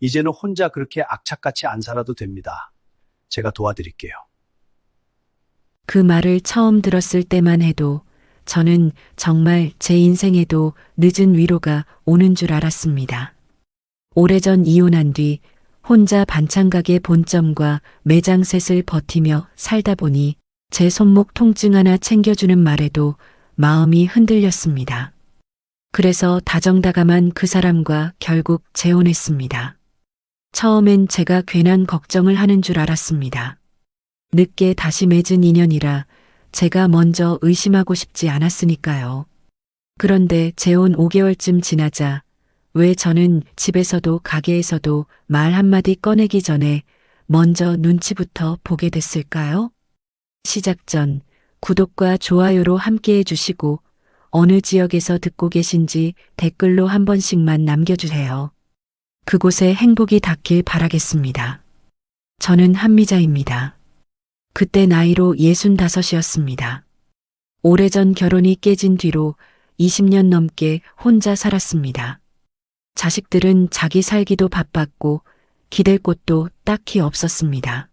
이제는 혼자 그렇게 악착같이 안 살아도 됩니다. 제가 도와드릴게요. 그 말을 처음 들었을 때만 해도 저는 정말 제 인생에도 늦은 위로가 오는 줄 알았습니다. 오래전 이혼한 뒤 혼자 반찬가게 본점과 매장셋을 버티며 살다 보니 제 손목 통증 하나 챙겨주는 말에도 마음이 흔들렸습니다. 그래서 다정다감한 그 사람과 결국 재혼했습니다. 처음엔 제가 괜한 걱정을 하는 줄 알았습니다. 늦게 다시 맺은 인연이라 제가 먼저 의심하고 싶지 않았으니까요. 그런데 재혼 5개월쯤 지나자 왜 저는 집에서도 가게에서도 말 한마디 꺼내기 전에 먼저 눈치부터 보게 됐을까요? 시작 전 구독과 좋아요로 함께 해주시고 어느 지역에서 듣고 계신지 댓글로 한 번씩만 남겨주세요. 그곳에 행복이 닿길 바라겠습니다. 저는 한미자입니다. 그때 나이로 65이었습니다. 오래전 결혼이 깨진 뒤로 20년 넘게 혼자 살았습니다. 자식들은 자기 살기도 바빴고 기댈 곳도 딱히 없었습니다.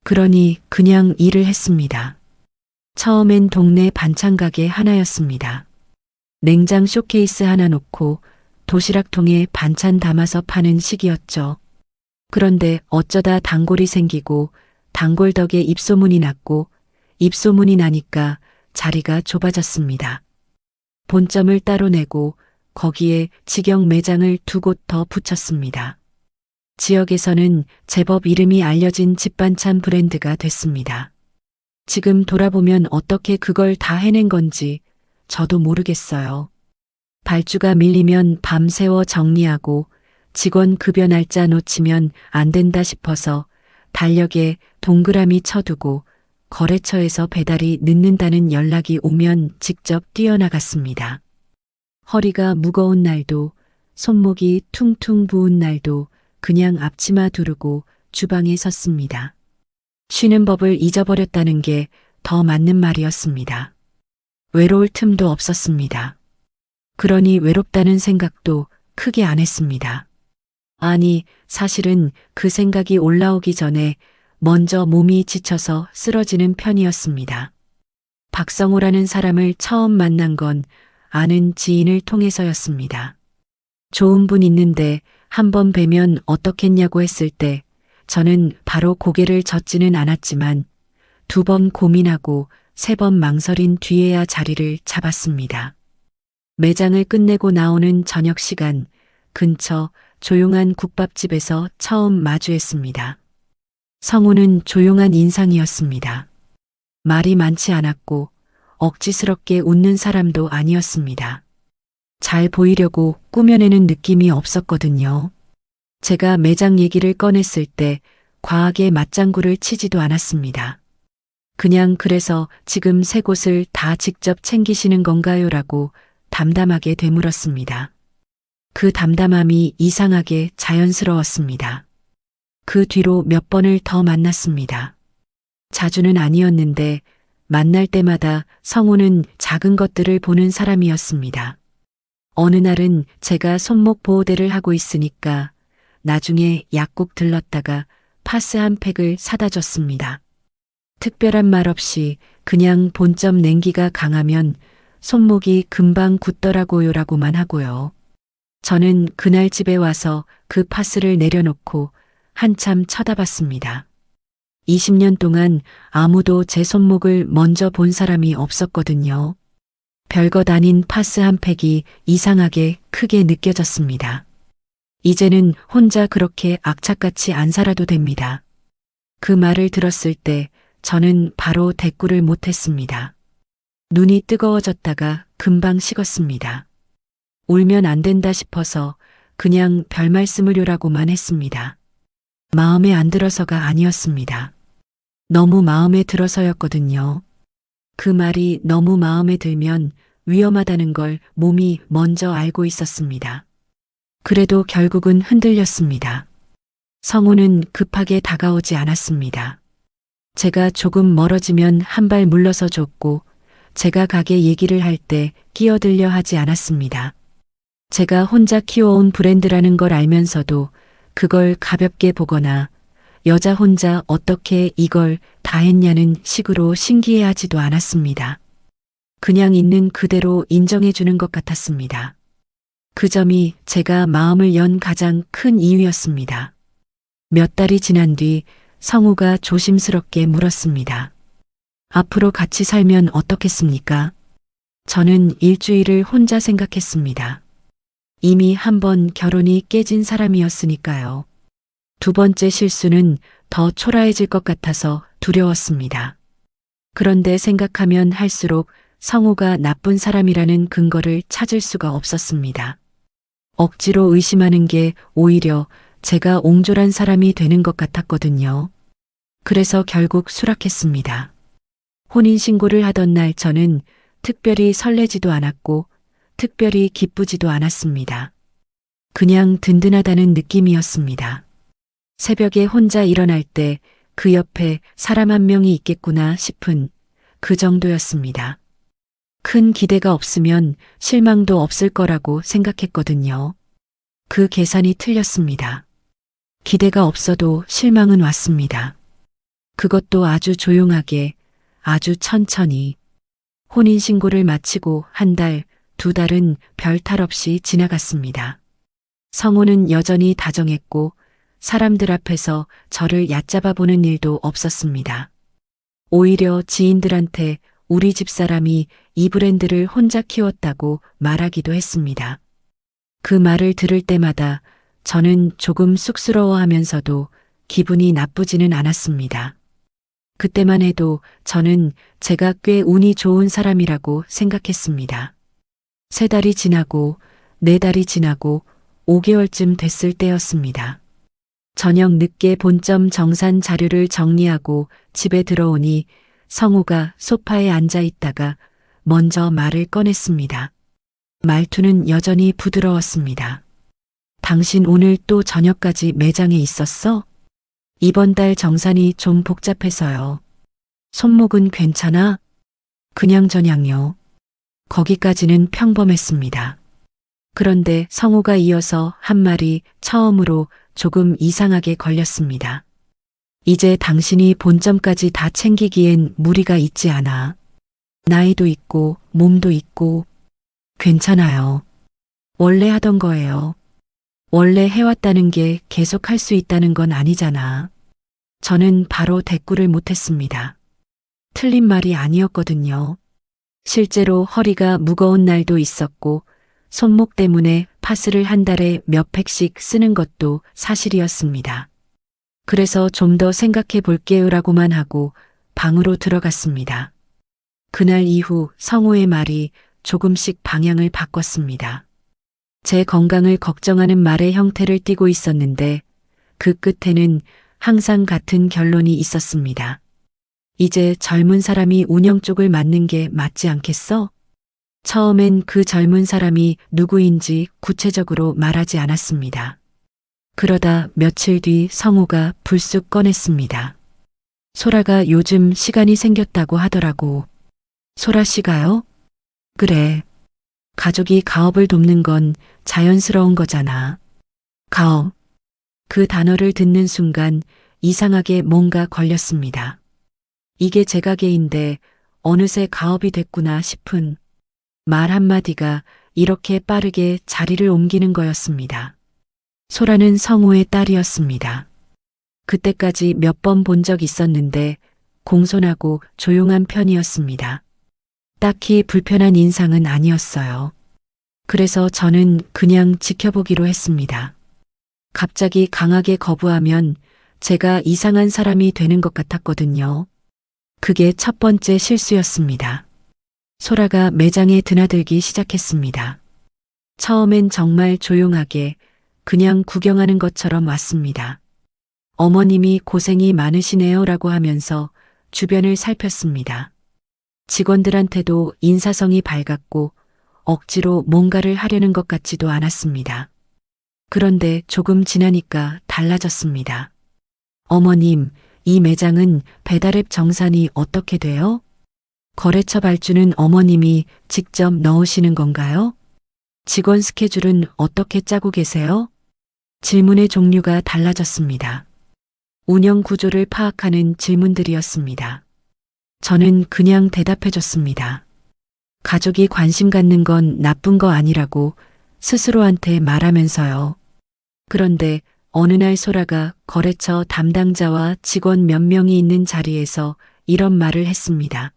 그러니 그냥 일을 했습니다. 처음엔 동네 반찬가게 하나였습니다. 냉장 쇼케이스 하나 놓고 도시락통에 반찬 담아서 파는 시기였죠. 그런데 어쩌다 단골이 생기고 단골 덕에 입소문이 났고 입소문이 나니까 자리가 좁아졌습니다. 본점을 따로 내고 거기에 직영 매장을 2곳 더 붙였습니다. 지역에서는 제법 이름이 알려진 집반찬 브랜드가 됐습니다. 지금 돌아보면 어떻게 그걸 다 해낸 건지 저도 모르겠어요. 발주가 밀리면 밤새워 정리하고 직원 급여 날짜 놓치면 안 된다 싶어서 달력에 동그라미 쳐두고 거래처에서 배달이 늦는다는 연락이 오면 직접 뛰어나갔습니다. 허리가 무거운 날도 손목이 퉁퉁 부은 날도 그냥 앞치마 두르고 주방에 섰습니다. 쉬는 법을 잊어버렸다는 게 더 맞는 말이었습니다. 외로울 틈도 없었습니다. 그러니 외롭다는 생각도 크게 안 했습니다. 아니, 사실은 그 생각이 올라오기 전에 먼저 몸이 지쳐서 쓰러지는 편이었습니다. 박성호라는 사람을 처음 만난 건 아는 지인을 통해서였습니다. 좋은 분 있는데 한번 뵈면 어떻겠냐고 했을 때 저는 바로 고개를 젓지는 않았지만 2번 고민하고 3번 망설인 뒤에야 자리를 잡았습니다. 매장을 끝내고 나오는 저녁 시간 근처 조용한 국밥집에서 처음 마주했습니다. 성우는 조용한 인상이었습니다. 말이 많지 않았고 억지스럽게 웃는 사람도 아니었습니다. 잘 보이려고 꾸며내는 느낌이 없었거든요. 제가 매장 얘기를 꺼냈을 때 과하게 맞장구를 치지도 않았습니다. 그냥 그래서 지금 3곳을 다 직접 챙기시는 건가요? 라고 담담하게 되물었습니다. 그 담담함이 이상하게 자연스러웠습니다. 그 뒤로 몇 번을 더 만났습니다. 자주는 아니었는데 만날 때마다 성우는 작은 것들을 보는 사람이었습니다. 어느 날은 제가 손목 보호대를 하고 있으니까 나중에 약국 들렀다가 파스 한 팩을 사다 줬습니다. 특별한 말 없이 그냥 본점 냉기가 강하면 손목이 금방 굳더라고요라고만 하고요. 저는 그날 집에 와서 그 파스를 내려놓고 한참 쳐다봤습니다. 20년 동안 아무도 제 손목을 먼저 본 사람이 없었거든요. 별것 아닌 파스 한 팩이 이상하게 크게 느껴졌습니다. 이제는 혼자 그렇게 악착같이 안 살아도 됩니다. 그 말을 들었을 때 저는 바로 대꾸를 못했습니다. 눈이 뜨거워졌다가 금방 식었습니다. 울면 안 된다 싶어서 그냥 별 말씀을요라고만 했습니다. 마음에 안 들어서가 아니었습니다. 너무 마음에 들어서였거든요. 그 말이 너무 마음에 들면 위험하다는 걸 몸이 먼저 알고 있었습니다. 그래도 결국은 흔들렸습니다. 성우는 급하게 다가오지 않았습니다. 제가 조금 멀어지면 한 발 물러서 줬고 제가 가게 얘기를 할 때 끼어들려 하지 않았습니다. 제가 혼자 키워온 브랜드라는 걸 알면서도 그걸 가볍게 보거나 여자 혼자 어떻게 이걸 다 했냐는 식으로 신기해하지도 않았습니다. 그냥 있는 그대로 인정해 주는 것 같았습니다. 그 점이 제가 마음을 연 가장 큰 이유였습니다. 몇 달이 지난 뒤 성우가 조심스럽게 물었습니다. 앞으로 같이 살면 어떻겠습니까? 저는 일주일을 혼자 생각했습니다. 이미 한 번 결혼이 깨진 사람이었으니까요. 두 번째 실수는 더 초라해질 것 같아서 두려웠습니다. 그런데 생각하면 할수록 성우가 나쁜 사람이라는 근거를 찾을 수가 없었습니다. 억지로 의심하는 게 오히려 제가 옹졸한 사람이 되는 것 같았거든요. 그래서 결국 수락했습니다. 혼인신고를 하던 날 저는 특별히 설레지도 않았고 특별히 기쁘지도 않았습니다. 그냥 든든하다는 느낌이었습니다. 새벽에 혼자 일어날 때 그 옆에 사람 한 명이 있겠구나 싶은 그 정도였습니다. 큰 기대가 없으면 실망도 없을 거라고 생각했거든요. 그 계산이 틀렸습니다. 기대가 없어도 실망은 왔습니다. 그것도 아주 조용하게, 아주 천천히. 혼인신고를 마치고 한 달, 두 달은 별 탈 없이 지나갔습니다. 성우는 여전히 다정했고 사람들 앞에서 저를 얕잡아 보는 일도 없었습니다. 오히려 지인들한테 우리 집사람이 이 브랜드를 혼자 키웠다고 말하기도 했습니다. 그 말을 들을 때마다 저는 조금 쑥스러워하면서도 기분이 나쁘지는 않았습니다. 그때만 해도 저는 제가 꽤 운이 좋은 사람이라고 생각했습니다. 3달이 지나고 4달이 지나고 5개월쯤 됐을 때였습니다. 저녁 늦게 본점 정산 자료를 정리하고 집에 들어오니 성우가 소파에 앉아 있다가 먼저 말을 꺼냈습니다. 말투는 여전히 부드러웠습니다. 당신 오늘 또 저녁까지 매장에 있었어? 이번 달 정산이 좀 복잡해서요. 손목은 괜찮아? 그냥저냥요. 거기까지는 평범했습니다. 그런데 성우가 이어서 한 말이 처음으로 조금 이상하게 걸렸습니다. 이제 당신이 본점까지 다 챙기기엔 무리가 있지 않아. 나이도 있고 몸도 있고 괜찮아요. 원래 하던 거예요. 원래 해왔다는 게 계속 할 수 있다는 건 아니잖아. 저는 바로 대꾸를 못했습니다. 틀린 말이 아니었거든요. 실제로 허리가 무거운 날도 있었고 손목 때문에 파스를 한 달에 몇 팩씩 쓰는 것도 사실이었습니다. 그래서 좀 더 생각해 볼게요라고만 하고 방으로 들어갔습니다. 그날 이후 성우의 말이 조금씩 방향을 바꿨습니다. 제 건강을 걱정하는 말의 형태를 띠고 있었는데 그 끝에는 항상 같은 결론이 있었습니다. 이제 젊은 사람이 운영 쪽을 맡는 게 맞지 않겠어? 처음엔 그 젊은 사람이 누구인지 구체적으로 말하지 않았습니다. 그러다 며칠 뒤 성우가 불쑥 꺼냈습니다. 소라가 요즘 시간이 생겼다고 하더라고. 소라 씨가요? 그래. 가족이 가업을 돕는 건 자연스러운 거잖아. 가업. 그 단어를 듣는 순간 이상하게 뭔가 걸렸습니다. 이게 제 가게인데 어느새 가업이 됐구나 싶은 말 한마디가 이렇게 빠르게 자리를 옮기는 거였습니다. 소라는 성우의 딸이었습니다. 그때까지 몇 번 본 적 있었는데 공손하고 조용한 편이었습니다. 딱히 불편한 인상은 아니었어요. 그래서 저는 그냥 지켜보기로 했습니다. 갑자기 강하게 거부하면 제가 이상한 사람이 되는 것 같았거든요. 그게 첫 번째 실수였습니다. 소라가 매장에 드나들기 시작했습니다. 처음엔 정말 조용하게 그냥 구경하는 것처럼 왔습니다. 어머님이 고생이 많으시네요라고 하면서 주변을 살폈습니다. 직원들한테도 인사성이 밝았고 억지로 뭔가를 하려는 것 같지도 않았습니다. 그런데 조금 지나니까 달라졌습니다. 어머님, 이 매장은 배달앱 정산이 어떻게 돼요? 거래처 발주는 어머님이 직접 넣으시는 건가요? 직원 스케줄은 어떻게 짜고 계세요? 질문의 종류가 달라졌습니다. 운영 구조를 파악하는 질문들이었습니다. 저는 그냥 대답해줬습니다. 가족이 관심 갖는 건 나쁜 거 아니라고 스스로한테 말하면서요. 그런데 어느 날 소라가 거래처 담당자와 직원 몇 명이 있는 자리에서 이런 말을 했습니다.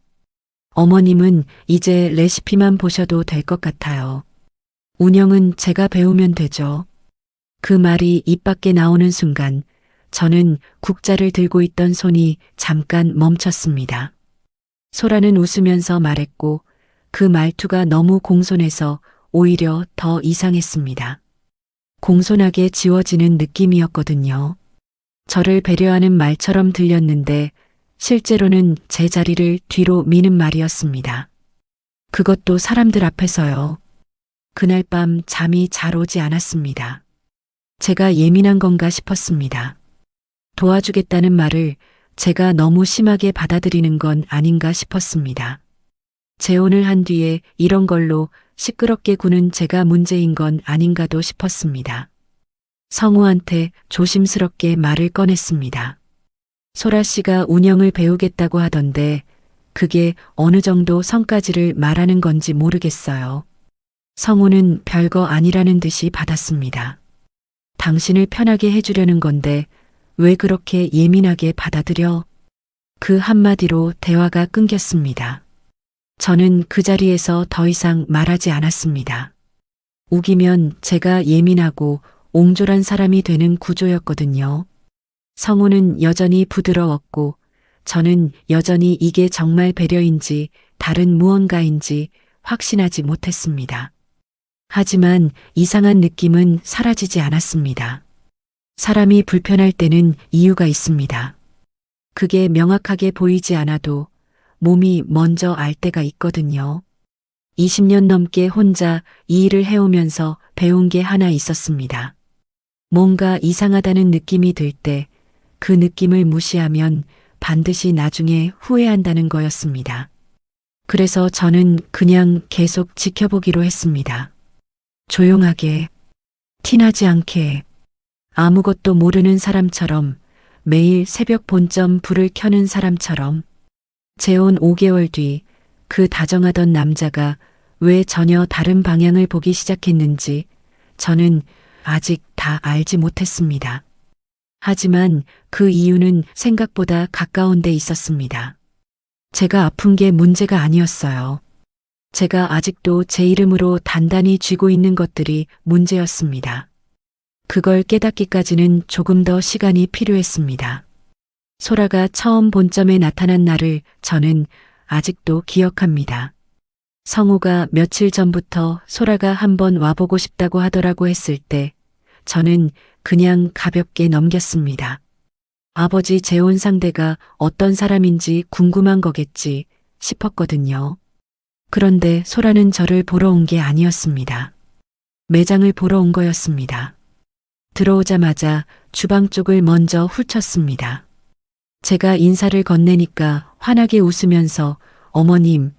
어머님은 이제 레시피만 보셔도 될 것 같아요. 운영은 제가 배우면 되죠. 그 말이 입 밖에 나오는 순간 저는 국자를 들고 있던 손이 잠깐 멈췄습니다. 소라는 웃으면서 말했고 그 말투가 너무 공손해서 오히려 더 이상했습니다. 공손하게 지워지는 느낌이었거든요. 저를 배려하는 말처럼 들렸는데 실제로는 제 자리를 뒤로 미는 말이었습니다. 그것도 사람들 앞에서요. 그날 밤 잠이 잘 오지 않았습니다. 제가 예민한 건가 싶었습니다. 도와주겠다는 말을 제가 너무 심하게 받아들이는 건 아닌가 싶었습니다. 재혼을 한 뒤에 이런 걸로 시끄럽게 구는 제가 문제인 건 아닌가도 싶었습니다. 성우한테 조심스럽게 말을 꺼냈습니다. 소라 씨가 운영을 배우겠다고 하던데 그게 어느 정도 성까지를 말하는 건지 모르겠어요. 성우는 별거 아니라는 듯이 받았습니다. 당신을 편하게 해주려는 건데 왜 그렇게 예민하게 받아들여? 그 한마디로 대화가 끊겼습니다. 저는 그 자리에서 더 이상 말하지 않았습니다. 우기면 제가 예민하고 옹졸한 사람이 되는 구조였거든요. 성우는 여전히 부드러웠고 저는 여전히 이게 정말 배려인지 다른 무언가인지 확신하지 못했습니다. 하지만 이상한 느낌은 사라지지 않았습니다. 사람이 불편할 때는 이유가 있습니다. 그게 명확하게 보이지 않아도 몸이 먼저 알 때가 있거든요. 20년 넘게 혼자 이 일을 해오면서 배운 게 하나 있었습니다. 뭔가 이상하다는 느낌이 들 때 그 느낌을 무시하면 반드시 나중에 후회한다는 거였습니다. 그래서 저는 그냥 계속 지켜보기로 했습니다. 조용하게, 티나지 않게, 아무것도 모르는 사람처럼 매일 새벽 본점 불을 켜는 사람처럼. 재혼 5개월 뒤 그 다정하던 남자가 왜 전혀 다른 방향을 보기 시작했는지 저는 아직 다 알지 못했습니다. 하지만 그 이유는 생각보다 가까운 데 있었습니다. 제가 아픈 게 문제가 아니었어요. 제가 아직도 제 이름으로 단단히 쥐고 있는 것들이 문제였습니다. 그걸 깨닫기까지는 조금 더 시간이 필요했습니다. 소라가 처음 본점에 나타난 날을 저는 아직도 기억합니다. 성우가 며칠 전부터 소라가 한번 와보고 싶다고 하더라고 했을 때 저는 그냥 가볍게 넘겼습니다. 아버지 재혼 상대가 어떤 사람인지 궁금한 거겠지 싶었거든요. 그런데 소라는 저를 보러 온 게 아니었습니다. 매장을 보러 온 거였습니다. 들어오자마자 주방 쪽을 먼저 훑었습니다. 제가 인사를 건네니까 환하게 웃으면서 어머님,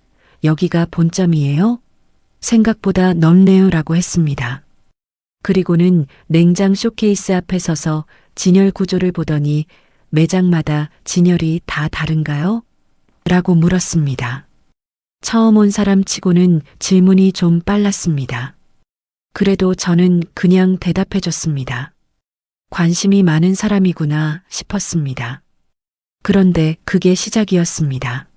여기가 본점이에요? 생각보다 넓네요라고 했습니다. 그리고는 냉장 쇼케이스 앞에 서서 진열 구조를 보더니 매장마다 진열이 다 다른가요? 라고 물었습니다. 처음 온 사람 치고는 질문이 좀 빨랐습니다. 그래도 저는 그냥 대답해줬습니다. 관심이 많은 사람이구나 싶었습니다. 그런데 그게 시작이었습니다.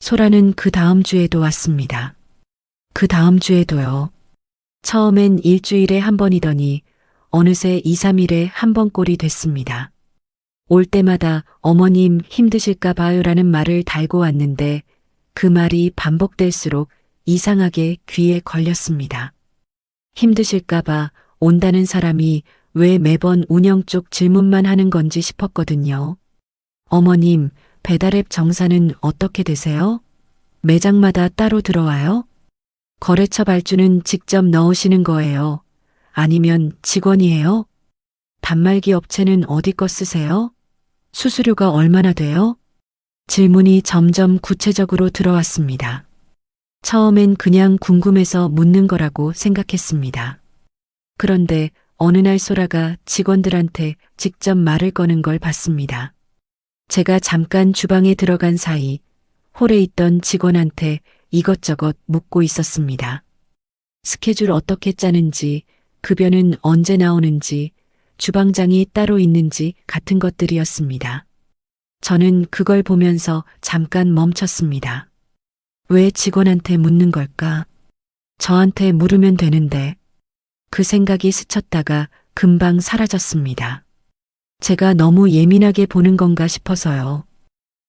소라는 그 다음 주에도 왔습니다. 그 다음 주에도요. 처음엔 일주일에 한 번이더니 어느새 2, 3일에 한 번 꼴이 됐습니다. 올 때마다 어머님 힘드실까 봐요라는 말을 달고 왔는데 그 말이 반복될수록 이상하게 귀에 걸렸습니다. 힘드실까 봐 온다는 사람이 왜 매번 운영 쪽 질문만 하는 건지 싶었거든요. 어머님, 배달앱 정산은 어떻게 되세요? 매장마다 따로 들어와요? 거래처 발주는 직접 넣으시는 거예요? 아니면 직원이에요? 단말기 업체는 어디 거 쓰세요? 수수료가 얼마나 돼요? 질문이 점점 구체적으로 들어왔습니다. 처음엔 그냥 궁금해서 묻는 거라고 생각했습니다. 그런데 어느 날 소라가 직원들한테 직접 말을 거는 걸 봤습니다. 제가 잠깐 주방에 들어간 사이 홀에 있던 직원한테 이것저것 묻고 있었습니다. 스케줄 어떻게 짜는지, 급여는 언제 나오는지, 주방장이 따로 있는지 같은 것들이었습니다. 저는 그걸 보면서 잠깐 멈췄습니다. 왜 직원한테 묻는 걸까? 저한테 물으면 되는데. 그 생각이 스쳤다가 금방 사라졌습니다. 제가 너무 예민하게 보는 건가 싶어서요.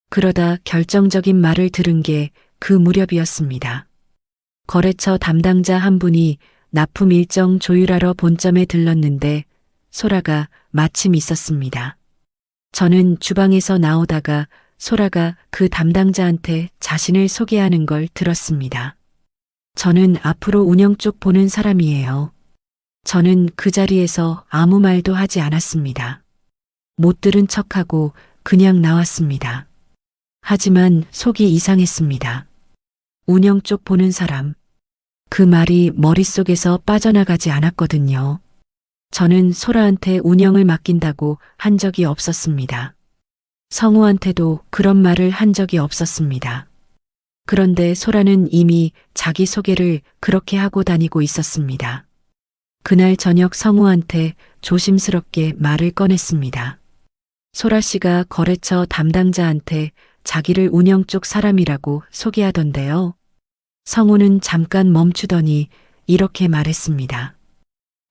그러다 결정적인 말을 들은 게 그 무렵이었습니다. 거래처 담당자 한 분이 납품 일정 조율하러 본점에 들렀는데 소라가 마침 있었습니다. 저는 주방에서 나오다가 소라가 그 담당자한테 자신을 소개하는 걸 들었습니다. 저는 앞으로 운영 쪽 보는 사람이에요. 저는 그 자리에서 아무 말도 하지 않았습니다. 못 들은 척하고 그냥 나왔습니다. 하지만 속이 이상했습니다. 운영 쪽 보는 사람. 그 말이 머릿속에서 빠져나가지 않았거든요. 저는 소라한테 운영을 맡긴다고 한 적이 없었습니다. 성우한테도 그런 말을 한 적이 없었습니다. 그런데 소라는 이미 자기 소개를 그렇게 하고 다니고 있었습니다. 그날 저녁 성우한테 조심스럽게 말을 꺼냈습니다. 소라 씨가 거래처 담당자한테 자기를 운영 쪽 사람이라고 소개하던데요. 성우는 잠깐 멈추더니 이렇게 말했습니다.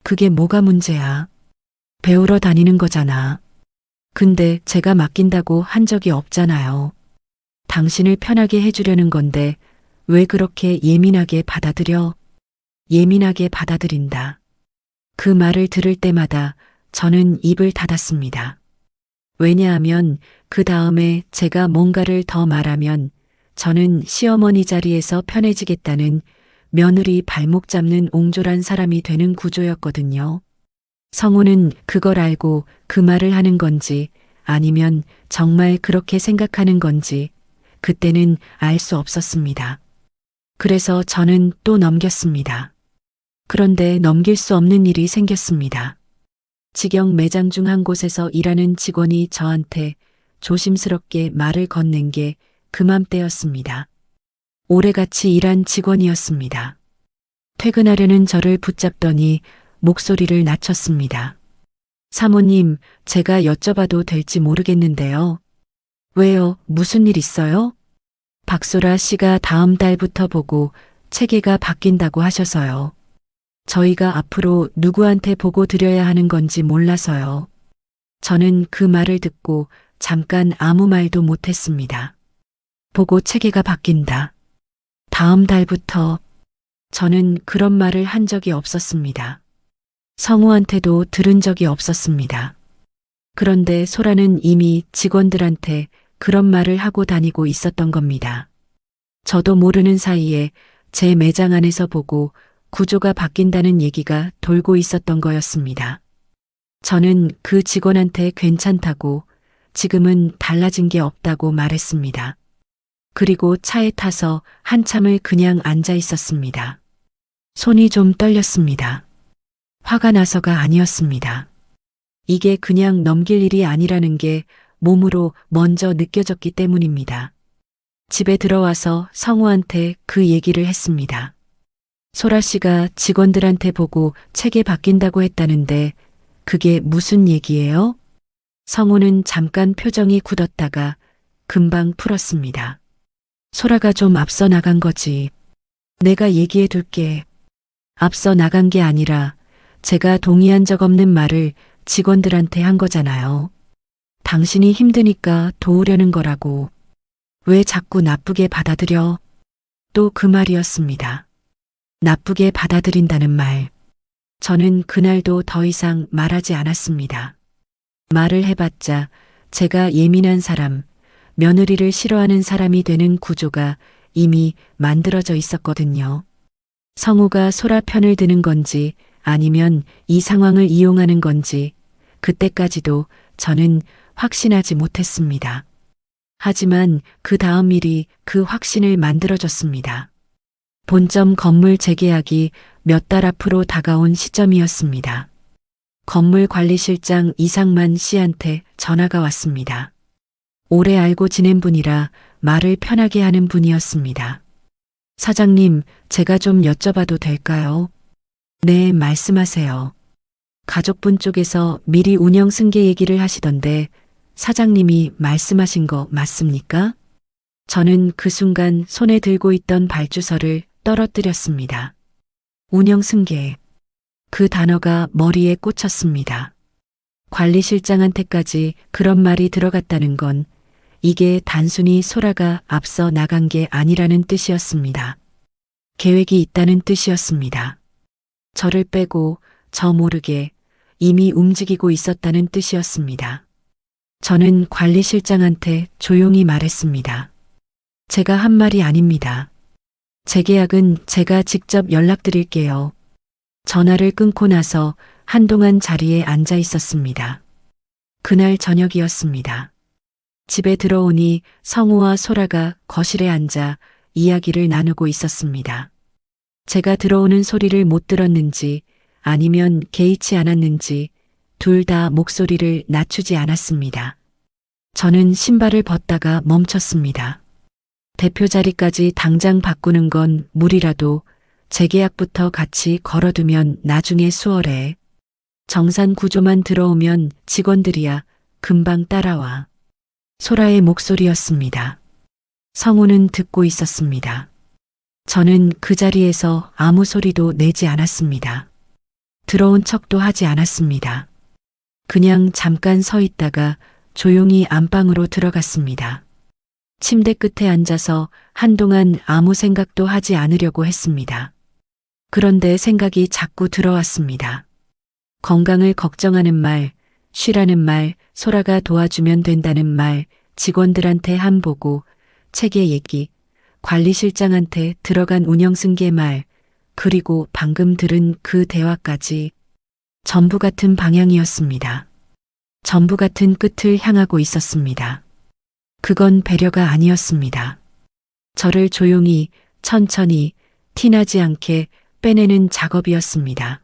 그게 뭐가 문제야? 배우러 다니는 거잖아. 근데 제가 맡긴다고 한 적이 없잖아요. 당신을 편하게 해주려는 건데 왜 그렇게 예민하게 받아들여? 예민하게 받아들인다. 그 말을 들을 때마다 저는 입을 닫았습니다. 왜냐하면 그 다음에 제가 뭔가를 더 말하면 저는 시어머니 자리에서 편해지겠다는 며느리 발목 잡는 옹졸한 사람이 되는 구조였거든요. 성우는 그걸 알고 그 말을 하는 건지 아니면 정말 그렇게 생각하는 건지 그때는 알 수 없었습니다. 그래서 저는 또 넘겼습니다. 그런데 넘길 수 없는 일이 생겼습니다. 직영 매장 중 한 곳에서 일하는 직원이 저한테 조심스럽게 말을 건넨 게 그맘때였습니다. 오래같이 일한 직원이었습니다. 퇴근하려는 저를 붙잡더니 목소리를 낮췄습니다. 사모님, 제가 여쭤봐도 될지 모르겠는데요. 왜요? 무슨 일 있어요? 박소라 씨가 다음 달부터 보고 체계가 바뀐다고 하셔서요. 저희가 앞으로 누구한테 보고 드려야 하는 건지 몰라서요. 저는 그 말을 듣고 잠깐 아무 말도 못했습니다. 보고 체계가 바뀐다. 다음 달부터. 저는 그런 말을 한 적이 없었습니다. 성우한테도 들은 적이 없었습니다. 그런데 소라는 이미 직원들한테 그런 말을 하고 다니고 있었던 겁니다. 저도 모르는 사이에 제 매장 안에서 보고 구조가 바뀐다는 얘기가 돌고 있었던 거였습니다. 저는 그 직원한테 괜찮다고 지금은 달라진 게 없다고 말했습니다. 그리고 차에 타서 한참을 그냥 앉아 있었습니다. 손이 좀 떨렸습니다. 화가 나서가 아니었습니다. 이게 그냥 넘길 일이 아니라는 게 몸으로 먼저 느껴졌기 때문입니다. 집에 들어와서 성우한테 그 얘기를 했습니다. 소라 씨가 직원들한테 보고 체계 바뀐다고 했다는데 그게 무슨 얘기예요? 성우는 잠깐 표정이 굳었다가 금방 풀었습니다. 소라가 좀 앞서 나간 거지. 내가 얘기해 둘게. 앞서 나간 게 아니라 제가 동의한 적 없는 말을 직원들한테 한 거잖아요. 당신이 힘드니까 도우려는 거라고. 왜 자꾸 나쁘게 받아들여? 또 그 말이었습니다. 나쁘게 받아들인다는 말. 저는 그날도 더 이상 말하지 않았습니다. 말을 해봤자 제가 예민한 사람, 며느리를 싫어하는 사람이 되는 구조가 이미 만들어져 있었거든요. 성우가 소라 편을 드는 건지 아니면 이 상황을 이용하는 건지 그때까지도 저는 확신하지 못했습니다. 하지만 그 다음 일이 그 확신을 만들어줬습니다. 본점 건물 재계약이 몇 달 앞으로 다가온 시점이었습니다. 건물관리실장 이상만 씨한테 전화가 왔습니다. 오래 알고 지낸 분이라 말을 편하게 하는 분이었습니다. 사장님, 제가 좀 여쭤봐도 될까요? 네, 말씀하세요. 가족분 쪽에서 미리 운영 승계 얘기를 하시던데 사장님이 말씀하신 거 맞습니까? 저는 그 순간 손에 들고 있던 발주서를 떨어뜨렸습니다. 운영 승계. 그 단어가 머리에 꽂혔습니다. 관리실장한테까지 그런 말이 들어갔다는 건 이게 단순히 소라가 앞서 나간 게 아니라는 뜻이었습니다. 계획이 있다는 뜻이었습니다. 저를 빼고 저 모르게 이미 움직이고 있었다는 뜻이었습니다. 저는 관리실장한테 조용히 말했습니다. 제가 한 말이 아닙니다. 재계약은 제가 직접 연락드릴게요. 전화를 끊고 나서 한동안 자리에 앉아 있었습니다. 그날 저녁이었습니다. 집에 들어오니 성우와 소라가 거실에 앉아 이야기를 나누고 있었습니다. 제가 들어오는 소리를 못 들었는지 아니면 개의치 않았는지 둘 다 목소리를 낮추지 않았습니다. 저는 신발을 벗다가 멈췄습니다. 대표 자리까지 당장 바꾸는 건 무리라도 재계약부터 같이 걸어두면 나중에 수월해. 정산 구조만 들어오면 직원들이야 금방 따라와. 소라의 목소리였습니다. 성우는 듣고 있었습니다. 저는 그 자리에서 아무 소리도 내지 않았습니다. 들어온 척도 하지 않았습니다. 그냥 잠깐 서 있다가 조용히 안방으로 들어갔습니다. 침대 끝에 앉아서 한동안 아무 생각도 하지 않으려고 했습니다. 그런데 생각이 자꾸 들어왔습니다. 건강을 걱정하는 말, 쉬라는 말, 소라가 도와주면 된다는 말, 직원들한테 한 보고, 체계 얘기, 관리실장한테 들어간 운영승계 말, 그리고 방금 들은 그 대화까지 전부 같은 방향이었습니다. 전부 같은 끝을 향하고 있었습니다. 그건 배려가 아니었습니다. 저를 조용히, 천천히, 티나지 않게 빼내는 작업이었습니다.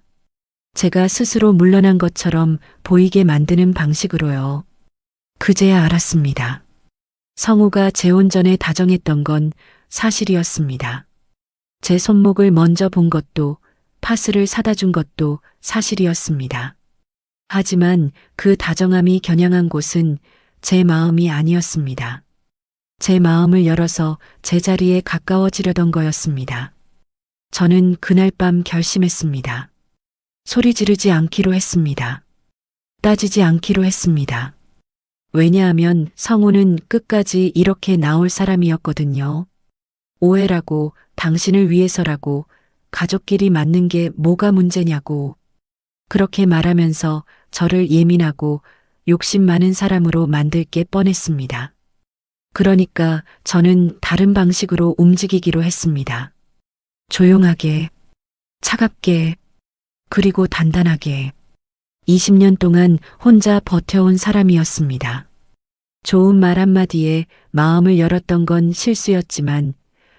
제가 스스로 물러난 것처럼 보이게 만드는 방식으로요. 그제야 알았습니다. 성우가 재혼 전에 다정했던 건 사실이었습니다. 제 손목을 먼저 본 것도 파스를 사다 준 것도 사실이었습니다. 하지만 그 다정함이 겨냥한 곳은 제 마음이 아니었습니다. 제 마음을 열어서 제자리에 가까워지려던 거였습니다. 저는 그날 밤 결심했습니다. 소리 지르지 않기로 했습니다. 따지지 않기로 했습니다. 왜냐하면 성우는 끝까지 이렇게 나올 사람이었거든요. 오해라고, 당신을 위해서라고, 가족끼리 맞는 게 뭐가 문제냐고. 그렇게 말하면서 저를 예민하고 욕심 많은 사람으로 만들 게 뻔했습니다. 그러니까 저는 다른 방식으로 움직이기로 했습니다. 조용하게, 차갑게, 그리고 단단하게. 20년 동안 혼자 버텨온 사람이었습니다. 좋은 말 한마디에 마음을 열었던 건 실수였지만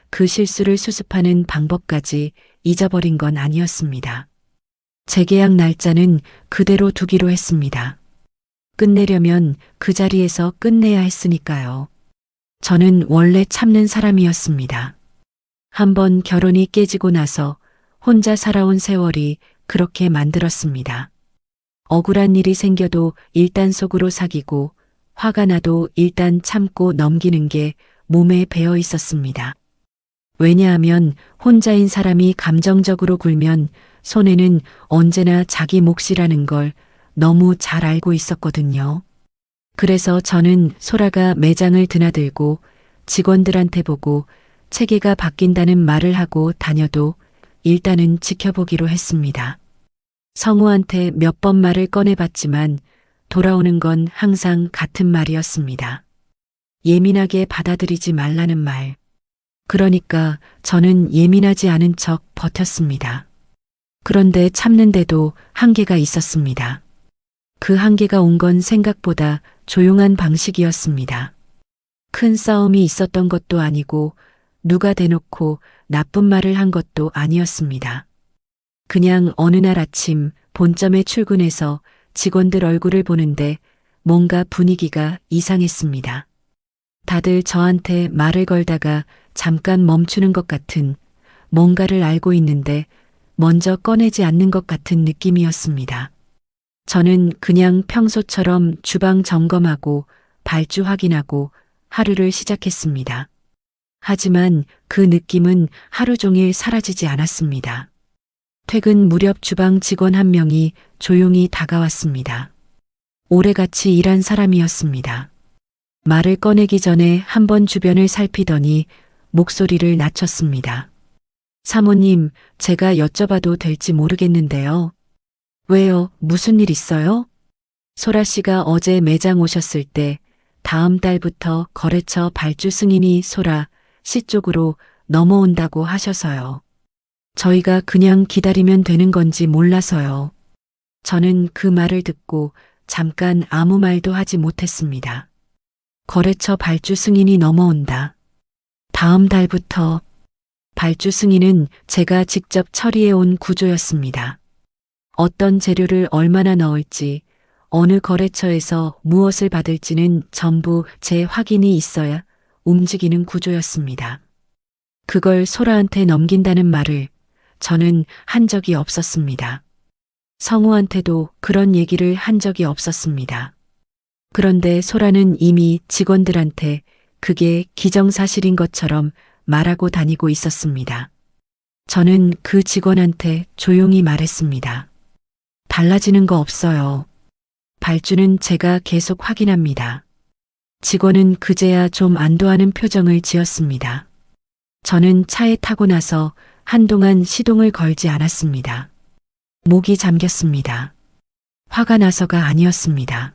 그 실수를 수습하는 방법까지 잊어버린 건 아니었습니다. 재계약 날짜는 그대로 두기로 했습니다. 끝내려면 그 자리에서 끝내야 했으니까요. 저는 원래 참는 사람이었습니다. 한번 결혼이 깨지고 나서 혼자 살아온 세월이 그렇게 만들었습니다. 억울한 일이 생겨도 일단 속으로 사귀고 화가 나도 일단 참고 넘기는 게 몸에 배어 있었습니다. 왜냐하면 혼자인 사람이 감정적으로 굴면 손해는 언제나 자기 몫이라는 걸 너무 잘 알고 있었거든요. 그래서 저는 소라가 매장을 드나들고 직원들한테 보고 체계가 바뀐다는 말을 하고 다녀도 일단은 지켜보기로 했습니다. 성우한테 몇 번 말을 꺼내봤지만 돌아오는 건 항상 같은 말이었습니다. 예민하게 받아들이지 말라는 말. 그러니까 저는 예민하지 않은 척 버텼습니다. 그런데 참는데도 한계가 있었습니다. 그 한계가 온 건 생각보다 조용한 방식이었습니다. 큰 싸움이 있었던 것도 아니고 누가 대놓고 나쁜 말을 한 것도 아니었습니다. 그냥 어느 날 아침 본점에 출근해서 직원들 얼굴을 보는데 뭔가 분위기가 이상했습니다. 다들 저한테 말을 걸다가 잠깐 멈추는 것 같은, 뭔가를 알고 있는데 먼저 꺼내지 않는 것 같은 느낌이었습니다. 저는 그냥 평소처럼 주방 점검하고 발주 확인하고 하루를 시작했습니다. 하지만 그 느낌은 하루 종일 사라지지 않았습니다. 퇴근 무렵 주방 직원 한 명이 조용히 다가왔습니다. 오래 같이 일한 사람이었습니다. 말을 꺼내기 전에 한번 주변을 살피더니 목소리를 낮췄습니다. 사모님, 제가 여쭤봐도 될지 모르겠는데요. 왜요? 무슨 일 있어요? 소라 씨가 어제 매장 오셨을 때 다음 달부터 거래처 발주 승인이 소라 씨 쪽으로 넘어온다고 하셔서요. 저희가 그냥 기다리면 되는 건지 몰라서요. 저는 그 말을 듣고 잠깐 아무 말도 하지 못했습니다. 거래처 발주 승인이 넘어온다. 다음 달부터. 발주 승인은 제가 직접 처리해 온 구조였습니다. 어떤 재료를 얼마나 넣을지, 어느 거래처에서 무엇을 받을지는 전부 제 확인이 있어야 움직이는 구조였습니다. 그걸 소라한테 넘긴다는 말을 저는 한 적이 없었습니다. 성우한테도 그런 얘기를 한 적이 없었습니다. 그런데 소라는 이미 직원들한테 그게 기정사실인 것처럼 말하고 다니고 있었습니다. 저는 그 직원한테 조용히 말했습니다. 달라지는 거 없어요. 발주는 제가 계속 확인합니다. 직원은 그제야 좀 안도하는 표정을 지었습니다. 저는 차에 타고 나서 한동안 시동을 걸지 않았습니다. 목이 잠겼습니다. 화가 나서가 아니었습니다.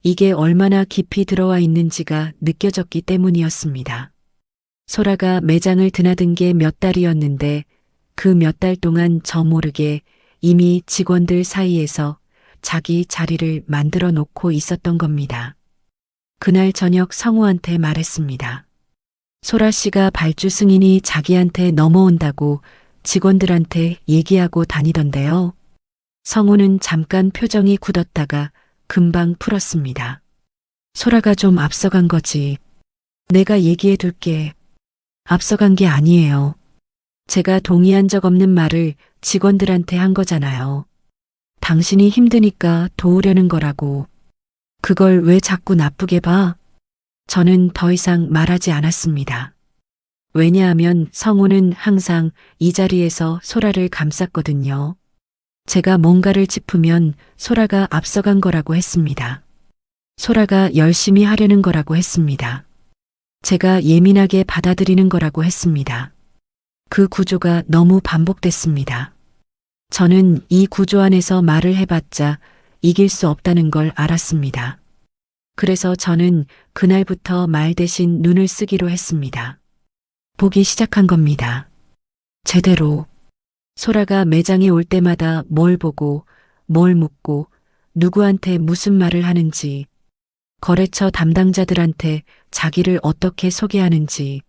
이게 얼마나 깊이 들어와 있는지가 느껴졌기 때문이었습니다. 소라가 매장을 드나든 게 몇 달이었는데 그 몇 달 동안 저 모르게 이미 직원들 사이에서 자기 자리를 만들어 놓고 있었던 겁니다. 그날 저녁 성우한테 말했습니다. 소라 씨가 발주 승인이 자기한테 넘어온다고 직원들한테 얘기하고 다니던데요. 성우는 잠깐 표정이 굳었다가 금방 풀었습니다. 소라가 좀 앞서간 거지. 내가 얘기해 둘게. 앞서간 게 아니에요. 제가 동의한 적 없는 말을 직원들한테 한 거잖아요. 당신이 힘드니까 도우려는 거라고. 그걸 왜 자꾸 나쁘게 봐? 저는 더 이상 말하지 않았습니다. 왜냐하면 성우는 항상 이 자리에서 소라를 감쌌거든요. 제가 뭔가를 짚으면 소라가 앞서간 거라고 했습니다. 소라가 열심히 하려는 거라고 했습니다. 제가 예민하게 받아들이는 거라고 했습니다. 그 구조가 너무 반복됐습니다. 저는 이 구조 안에서 말을 해봤자 이길 수 없다는 걸 알았습니다. 그래서 저는 그날부터 말 대신 눈을 쓰기로 했습니다. 보기 시작한 겁니다. 제대로. 소라가 매장에 올 때마다 뭘 보고, 뭘 묻고, 누구한테 무슨 말을 하는지, 거래처 담당자들한테 자기를 어떻게 소개하는지,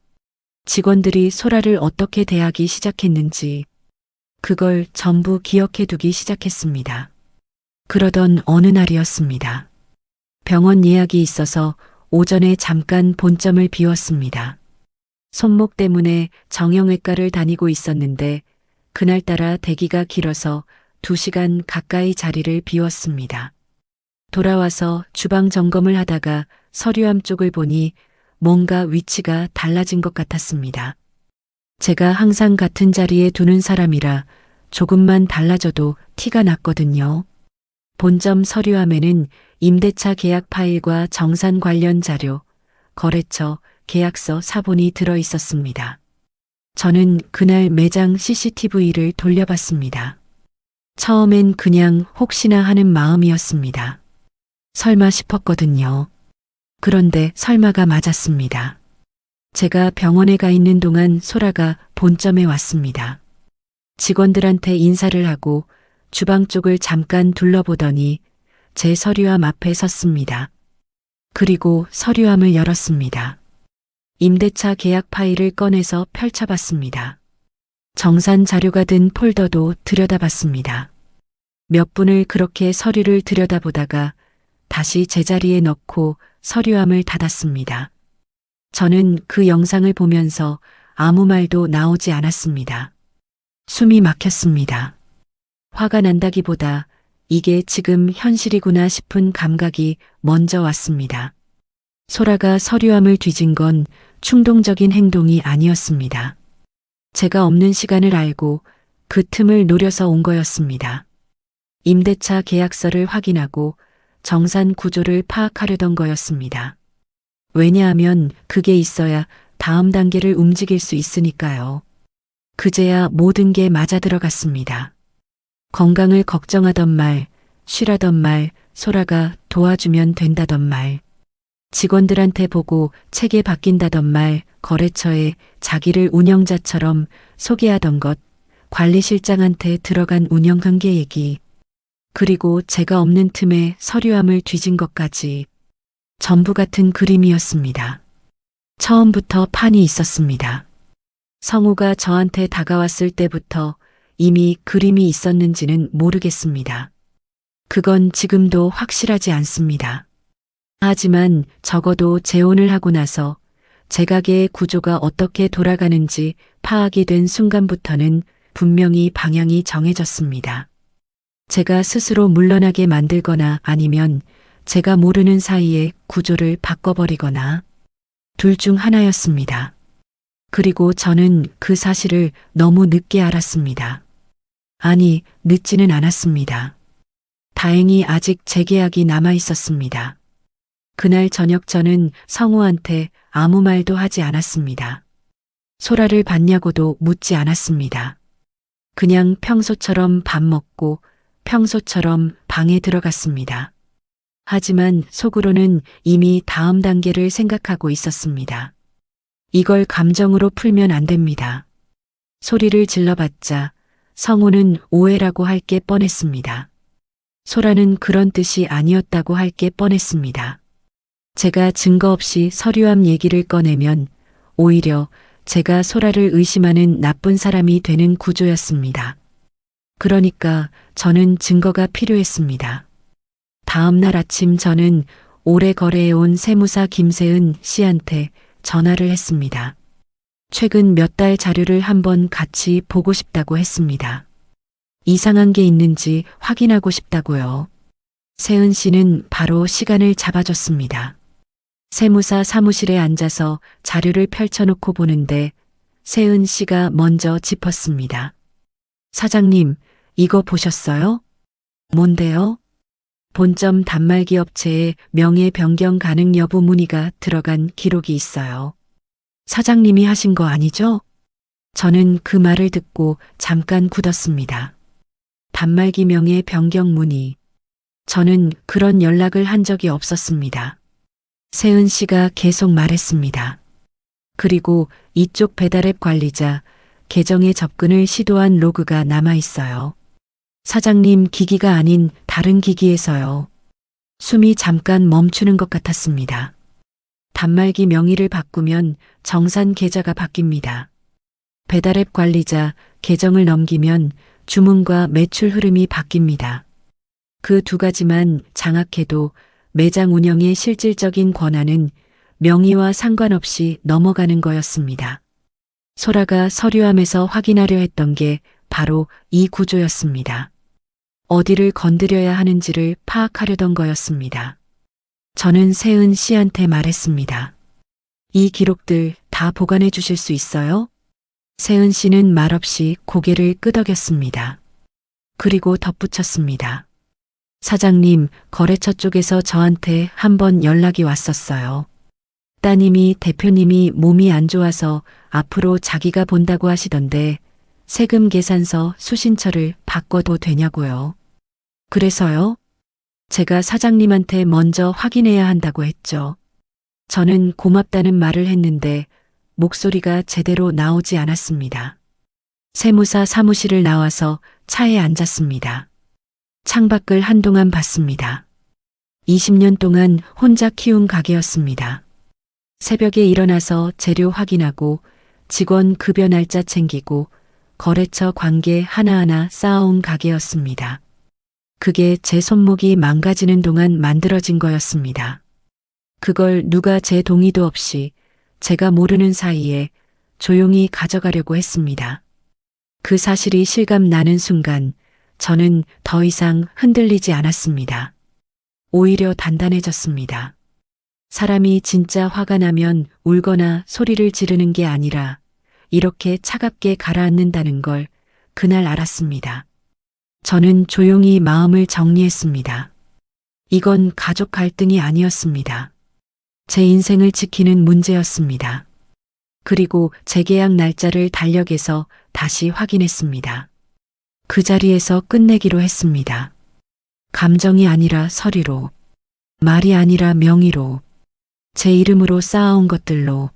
직원들이 소라를 어떻게 대하기 시작했는지, 그걸 전부 기억해 두기 시작했습니다. 그러던 어느 날이었습니다. 병원 예약이 있어서 오전에 잠깐 본점을 비웠습니다. 손목 때문에 정형외과를 다니고 있었는데 그날따라 대기가 길어서 2시간 가까이 자리를 비웠습니다. 돌아와서 주방 점검을 하다가 서류함 쪽을 보니 뭔가 위치가 달라진 것 같았습니다. 제가 항상 같은 자리에 두는 사람이라 조금만 달라져도 티가 났거든요. 본점 서류함에는 임대차 계약 파일과 정산 관련 자료, 거래처, 계약서 사본이 들어 있었습니다. 저는 그날 매장 CCTV를 돌려봤습니다. 처음엔 그냥 혹시나 하는 마음이었습니다. 설마 싶었거든요. 그런데 설마가 맞았습니다. 제가 병원에 가 있는 동안 소라가 본점에 왔습니다. 직원들한테 인사를 하고 주방 쪽을 잠깐 둘러보더니 제 서류함 앞에 섰습니다. 그리고 서류함을 열었습니다. 임대차 계약 파일을 꺼내서 펼쳐봤습니다. 정산 자료가 든 폴더도 들여다봤습니다. 몇 분을 그렇게 서류를 들여다보다가 다시 제자리에 넣고 서류함을 닫았습니다. 저는 그 영상을 보면서 아무 말도 나오지 않았습니다. 숨이 막혔습니다. 화가 난다기보다 이게 지금 현실이구나 싶은 감각이 먼저 왔습니다. 소라가 서류함을 뒤진 건 충동적인 행동이 아니었습니다. 제가 없는 시간을 알고 그 틈을 노려서 온 거였습니다. 임대차 계약서를 확인하고 정산 구조를 파악하려던 거였습니다. 왜냐하면 그게 있어야 다음 단계를 움직일 수 있으니까요. 그제야 모든 게 맞아 들어갔습니다. 건강을 걱정하던 말, 쉬라던 말, 소라가 도와주면 된다던 말, 직원들한테 보고 체계 바뀐다던 말, 거래처에 자기를 운영자처럼 소개하던 것, 관리실장한테 들어간 운영관계 얘기, 그리고 제가 없는 틈에 서류함을 뒤진 것까지 전부 같은 그림이었습니다. 처음부터 판이 있었습니다. 성우가 저한테 다가왔을 때부터 이미 그림이 있었는지는 모르겠습니다. 그건 지금도 확실하지 않습니다. 하지만 적어도 재혼을 하고 나서 제 가게의 구조가 어떻게 돌아가는지 파악이 된 순간부터는 분명히 방향이 정해졌습니다. 제가 스스로 물러나게 만들거나 아니면 제가 모르는 사이에 구조를 바꿔버리거나 둘 중 하나였습니다. 그리고 저는 그 사실을 너무 늦게 알았습니다. 아니, 늦지는 않았습니다. 다행히 아직 재계약이 남아 있었습니다. 그날 저녁 저는 성우한테 아무 말도 하지 않았습니다. 소라를 봤냐고도 묻지 않았습니다. 그냥 평소처럼 밥 먹고 평소처럼 방에 들어갔습니다. 하지만 속으로는 이미 다음 단계를 생각하고 있었습니다. 이걸 감정으로 풀면 안 됩니다. 소리를 질러봤자 성우는 오해라고 할 게 뻔했습니다. 소라는 그런 뜻이 아니었다고 할 게 뻔했습니다. 제가 증거 없이 서류함 얘기를 꺼내면 오히려 제가 소라를 의심하는 나쁜 사람이 되는 구조였습니다. 그러니까 저는 증거가 필요했습니다. 다음 날 아침 저는 오래 거래해온 세무사 김세은 씨한테 전화를 했습니다. 최근 몇 달 자료를 한번 같이 보고 싶다고 했습니다. 이상한 게 있는지 확인하고 싶다고요. 세은 씨는 바로 시간을 잡아줬습니다. 세무사 사무실에 앉아서 자료를 펼쳐놓고 보는데 세은 씨가 먼저 짚었습니다. 사장님, 이거 보셨어요? 뭔데요? 본점 단말기 업체에 명예 변경 가능 여부 문의가 들어간 기록이 있어요. 사장님이 하신 거 아니죠? 저는 그 말을 듣고 잠깐 굳었습니다. 단말기 명예 변경 문의. 저는 그런 연락을 한 적이 없었습니다. 세은 씨가 계속 말했습니다. 그리고 이쪽 배달앱 관리자, 계정에 접근을 시도한 로그가 남아 있어요. 사장님 기기가 아닌 다른 기기에서요. 숨이 잠깐 멈추는 것 같았습니다. 단말기 명의를 바꾸면 정산 계좌가 바뀝니다. 배달앱 관리자 계정을 넘기면 주문과 매출 흐름이 바뀝니다. 그 두 가지만 장악해도 매장 운영의 실질적인 권한은 명의와 상관없이 넘어가는 거였습니다. 소라가 서류함에서 확인하려 했던 게 바로 이 구조였습니다. 어디를 건드려야 하는지를 파악하려던 거였습니다. 저는 세은 씨한테 말했습니다. 이 기록들 다 보관해 주실 수 있어요? 세은 씨는 말없이 고개를 끄덕였습니다. 그리고 덧붙였습니다. 사장님, 거래처 쪽에서 저한테 한번 연락이 왔었어요. 따님이 대표님이 몸이 안 좋아서 앞으로 자기가 본다고 하시던데 세금 계산서 수신처를 바꿔도 되냐고요. 그래서요? 제가 사장님한테 먼저 확인해야 한다고 했죠. 저는 고맙다는 말을 했는데 목소리가 제대로 나오지 않았습니다. 세무사 사무실을 나와서 차에 앉았습니다. 창밖을 한동안 봤습니다. 20년 동안 혼자 키운 가게였습니다. 새벽에 일어나서 재료 확인하고 직원 급여 날짜 챙기고 거래처 관계 하나하나 쌓아온 가게였습니다. 그게 제 손목이 망가지는 동안 만들어진 거였습니다. 그걸 누가 제 동의도 없이 제가 모르는 사이에 조용히 가져가려고 했습니다. 그 사실이 실감 나는 순간 저는 더 이상 흔들리지 않았습니다. 오히려 단단해졌습니다. 사람이 진짜 화가 나면 울거나 소리를 지르는 게 아니라 이렇게 차갑게 가라앉는다는 걸 그날 알았습니다. 저는 조용히 마음을 정리했습니다. 이건 가족 갈등이 아니었습니다. 제 인생을 지키는 문제였습니다. 그리고 재계약 날짜를 달력에서 다시 확인했습니다. 그 자리에서 끝내기로 했습니다. 감정이 아니라 서류로, 말이 아니라 명의로, 제 이름으로 쌓아온 것들로,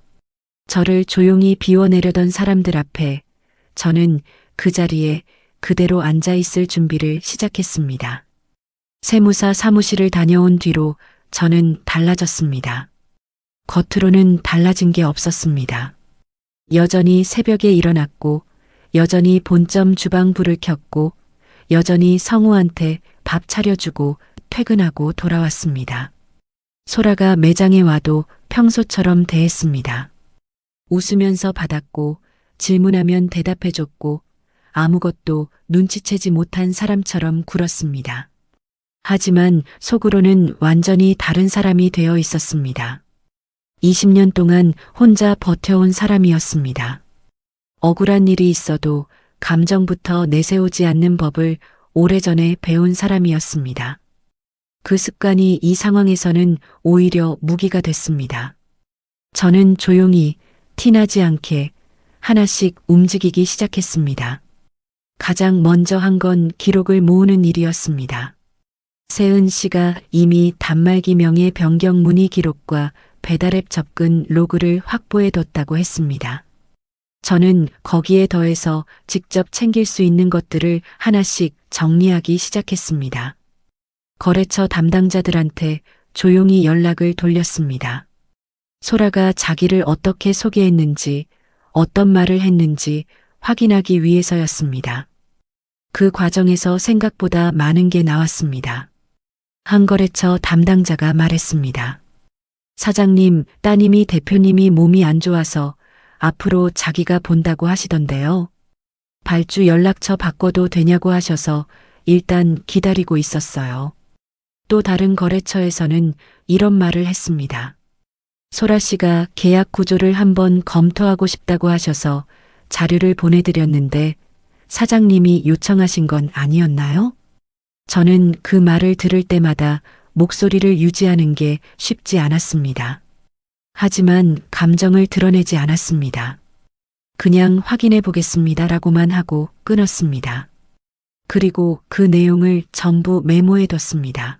저를 조용히 비워내려던 사람들 앞에 저는 그 자리에 그대로 앉아 있을 준비를 시작했습니다. 세무사 사무실을 다녀온 뒤로 저는 달라졌습니다. 겉으로는 달라진 게 없었습니다. 여전히 새벽에 일어났고, 여전히 본점 주방 불을 켰고, 여전히 성우한테 밥 차려주고 퇴근하고 돌아왔습니다. 소라가 매장에 와도 평소처럼 대했습니다. 웃으면서 받았고, 질문하면 대답해줬고, 아무것도 눈치채지 못한 사람처럼 굴었습니다. 하지만 속으로는 완전히 다른 사람이 되어 있었습니다. 20년 동안 혼자 버텨온 사람이었습니다. 억울한 일이 있어도 감정부터 내세우지 않는 법을 오래전에 배운 사람이었습니다. 그 습관이 이 상황에서는 오히려 무기가 됐습니다. 저는 조용히 티나지 않게 하나씩 움직이기 시작했습니다. 가장 먼저 한 건 기록을 모으는 일이었습니다. 세은 씨가 이미 단말기 명의 변경 문의 기록과 배달앱 접근 로그를 확보해뒀다고 했습니다. 저는 거기에 더해서 직접 챙길 수 있는 것들을 하나씩 정리하기 시작했습니다. 거래처 담당자들한테 조용히 연락을 돌렸습니다. 소라가 자기를 어떻게 소개했는지, 어떤 말을 했는지 확인하기 위해서였습니다. 그 과정에서 생각보다 많은 게 나왔습니다. 한 거래처 담당자가 말했습니다. 사장님, 따님이 대표님이 몸이 안 좋아서 앞으로 자기가 본다고 하시던데요. 발주 연락처 바꿔도 되냐고 하셔서 일단 기다리고 있었어요. 또 다른 거래처에서는 이런 말을 했습니다. 소라 씨가 계약 구조를 한번 검토하고 싶다고 하셔서 자료를 보내드렸는데 사장님이 요청하신 건 아니었나요? 저는 그 말을 들을 때마다 목소리를 유지하는 게 쉽지 않았습니다. 하지만 감정을 드러내지 않았습니다. 그냥 확인해 보겠습니다라고만 하고 끊었습니다. 그리고 그 내용을 전부 메모해 뒀습니다.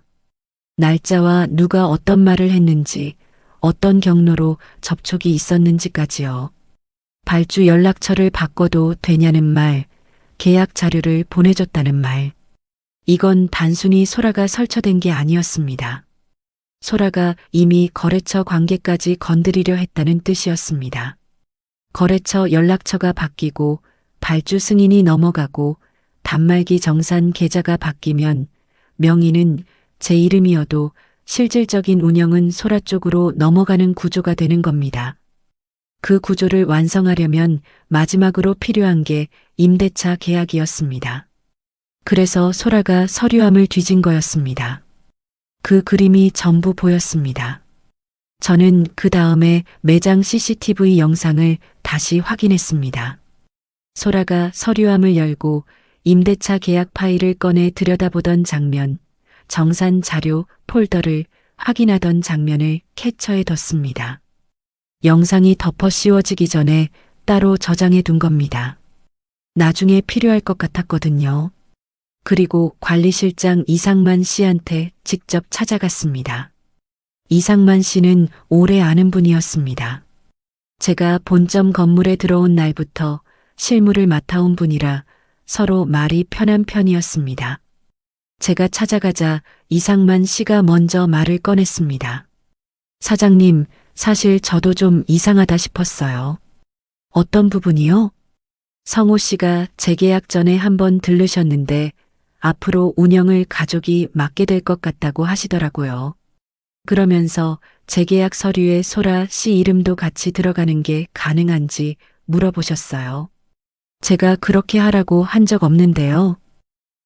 날짜와 누가 어떤 말을 했는지, 어떤 경로로 접촉이 있었는지까지요. 발주 연락처를 바꿔도 되냐는 말, 계약 자료를 보내줬다는 말. 이건 단순히 소라가 설쳐댄 게 아니었습니다. 소라가 이미 거래처 관계까지 건드리려 했다는 뜻이었습니다. 거래처 연락처가 바뀌고 발주 승인이 넘어가고 단말기 정산 계좌가 바뀌면 명의는 제 이름이어도 실질적인 운영은 소라 쪽으로 넘어가는 구조가 되는 겁니다. 그 구조를 완성하려면 마지막으로 필요한 게 임대차 계약이었습니다. 그래서 소라가 서류함을 뒤진 거였습니다. 그 그림이 전부 보였습니다. 저는 그 다음에 매장 CCTV 영상을 다시 확인했습니다. 소라가 서류함을 열고 임대차 계약 파일을 꺼내 들여다보던 장면, 정산 자료 폴더를 확인하던 장면을 캡처해 뒀습니다. 영상이 덮어 씌워지기 전에 따로 저장해 둔 겁니다. 나중에 필요할 것 같았거든요. 그리고 관리실장 이상만 씨한테 직접 찾아갔습니다. 이상만 씨는 오래 아는 분이었습니다. 제가 본점 건물에 들어온 날부터 실무를 맡아온 분이라 서로 말이 편한 편이었습니다. 제가 찾아가자 이상만 씨가 먼저 말을 꺼냈습니다. 사장님, 사실 저도 좀 이상하다 싶었어요. 어떤 부분이요? 성호 씨가 재계약 전에 한번 들르셨는데 앞으로 운영을 가족이 맡게 될 것 같다고 하시더라고요. 그러면서 재계약 서류에 소라 씨 이름도 같이 들어가는 게 가능한지 물어보셨어요. 제가 그렇게 하라고 한 적 없는데요.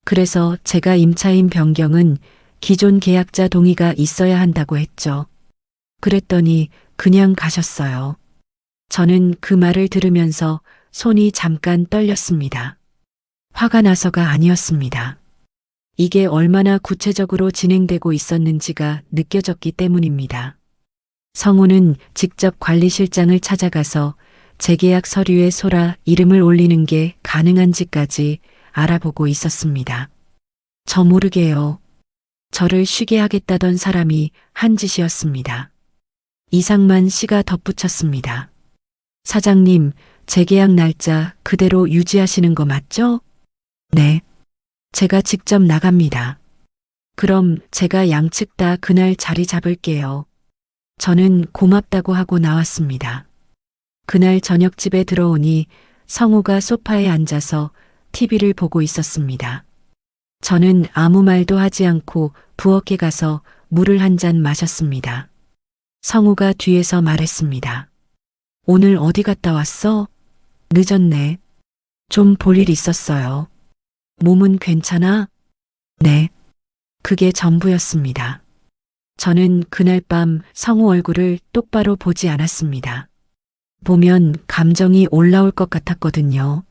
그래서 제가 임차인 변경은 기존 계약자 동의가 있어야 한다고 했죠. 그랬더니 그냥 가셨어요. 저는 그 말을 들으면서 손이 잠깐 떨렸습니다. 화가 나서가 아니었습니다. 이게 얼마나 구체적으로 진행되고 있었는지가 느껴졌기 때문입니다. 성우는 직접 관리실장을 찾아가서 재계약 서류에 소라 이름을 올리는 게 가능한지까지 알아보고 있었습니다. 저 모르게요. 저를 쉬게 하겠다던 사람이 한 짓이었습니다. 이상만 씨가 덧붙였습니다. 사장님, 재계약 날짜 그대로 유지하시는 거 맞죠? 네. 제가 직접 나갑니다. 그럼 제가 양측 다 그날 자리 잡을게요. 저는 고맙다고 하고 나왔습니다. 그날 저녁 집에 들어오니 성우가 소파에 앉아서 TV를 보고 있었습니다. 저는 아무 말도 하지 않고 부엌에 가서 물을 한 잔 마셨습니다. 성우가 뒤에서 말했습니다. 오늘 어디 갔다 왔어? 늦었네. 좀 볼 일 있었어요. 몸은 괜찮아? 네. 그게 전부였습니다. 저는 그날 밤 성우 얼굴을 똑바로 보지 않았습니다. 보면 감정이 올라올 것 같았거든요.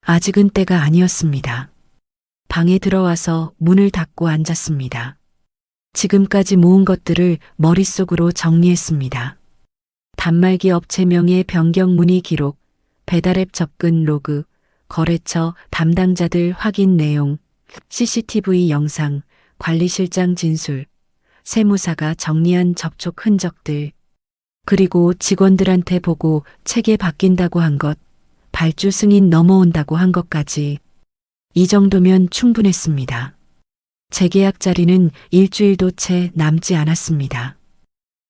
아직은 때가 아니었습니다. 방에 들어와서 문을 닫고 앉았습니다. 지금까지 모은 것들을 머릿속으로 정리했습니다. 단말기 업체명의 변경 문의 기록, 배달앱 접근 로그, 거래처 담당자들 확인 내용, CCTV 영상, 관리실장 진술, 세무사가 정리한 접촉 흔적들, 그리고 직원들한테 보고 체계 바뀐다고 한 것, 발주 승인 넘어온다고 한 것까지. 이 정도면 충분했습니다. 재계약 자리는 일주일도 채 남지 않았습니다.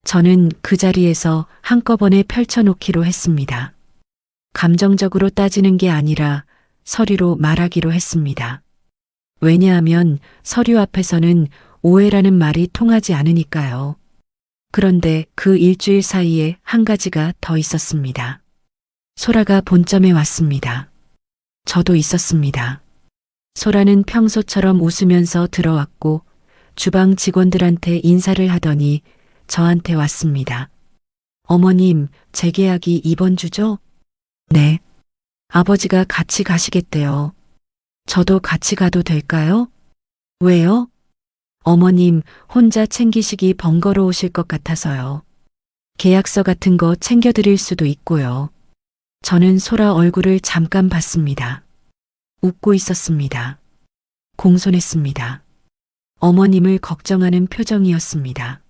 저는 그 자리에서 한꺼번에 펼쳐놓기로 했습니다. 감정적으로 따지는 게 아니라 서류로 말하기로 했습니다. 왜냐하면 서류 앞에서는 오해라는 말이 통하지 않으니까요. 그런데 그 일주일 사이에 한 가지가 더 있었습니다. 소라가 본점에 왔습니다. 저도 있었습니다. 소라는 평소처럼 웃으면서 들어왔고 주방 직원들한테 인사를 하더니 저한테 왔습니다. 어머님, 재계약이 이번 주죠? 네. 아버지가 같이 가시겠대요. 저도 같이 가도 될까요? 왜요? 어머님 혼자 챙기시기 번거로우실 것 같아서요. 계약서 같은 거 챙겨드릴 수도 있고요. 저는 소라 얼굴을 잠깐 봤습니다. 웃고 있었습니다. 공손했습니다. 어머님을 걱정하는 표정이었습니다.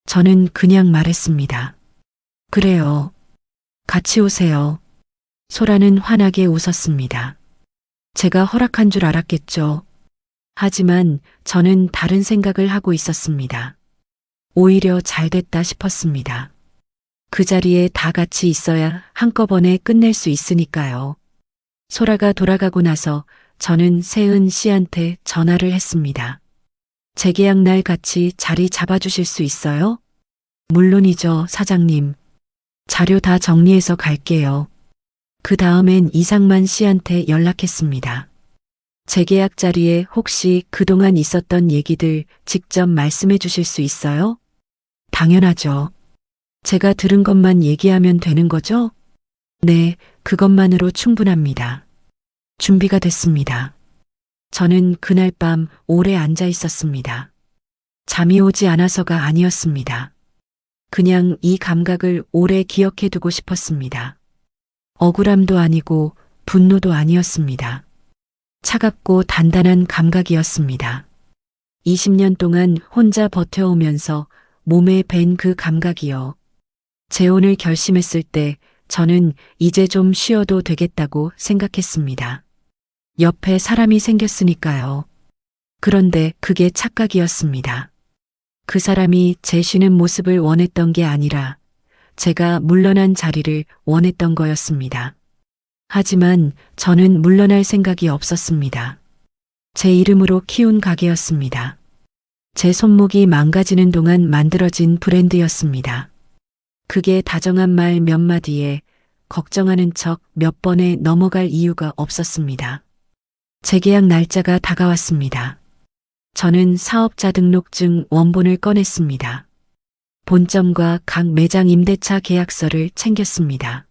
저는 그냥 말했습니다. 그래요. 같이 오세요. 소라는 환하게 웃었습니다. 제가 허락한 줄 알았겠죠. 하지만 저는 다른 생각을 하고 있었습니다. 오히려 잘 됐다 싶었습니다. 그 자리에 다 같이 있어야 한꺼번에 끝낼 수 있으니까요. 소라가 돌아가고 나서 저는 세은 씨한테 전화를 했습니다. 재계약 날 같이 자리 잡아주실 수 있어요? 물론이죠, 사장님. 자료 다 정리해서 갈게요. 그 다음엔 이상만 씨한테 연락했습니다. 재계약 자리에 혹시 그동안 있었던 얘기들 직접 말씀해 주실 수 있어요? 당연하죠. 제가 들은 것만 얘기하면 되는 거죠? 네, 그것만으로 충분합니다. 준비가 됐습니다. 저는 그날 밤 오래 앉아 있었습니다. 잠이 오지 않아서가 아니었습니다. 그냥 이 감각을 오래 기억해 두고 싶었습니다. 억울함도 아니고 분노도 아니었습니다. 차갑고 단단한 감각이었습니다. 20년 동안 혼자 버텨오면서 몸에 밴 그 감각이요. 재혼을 결심했을 때 저는 이제 좀 쉬어도 되겠다고 생각했습니다. 옆에 사람이 생겼으니까요. 그런데 그게 착각이었습니다. 그 사람이 제 쉬는 모습을 원했던 게 아니라 제가 물러난 자리를 원했던 거였습니다. 하지만 저는 물러날 생각이 없었습니다. 제 이름으로 키운 가게였습니다. 제 손목이 망가지는 동안 만들어진 브랜드였습니다. 그게 다정한 말 몇 마디에 걱정하는 척 몇 번에 넘어갈 이유가 없었습니다. 재계약 날짜가 다가왔습니다. 저는 사업자 등록증 원본을 꺼냈습니다. 본점과 각 매장 임대차 계약서를 챙겼습니다.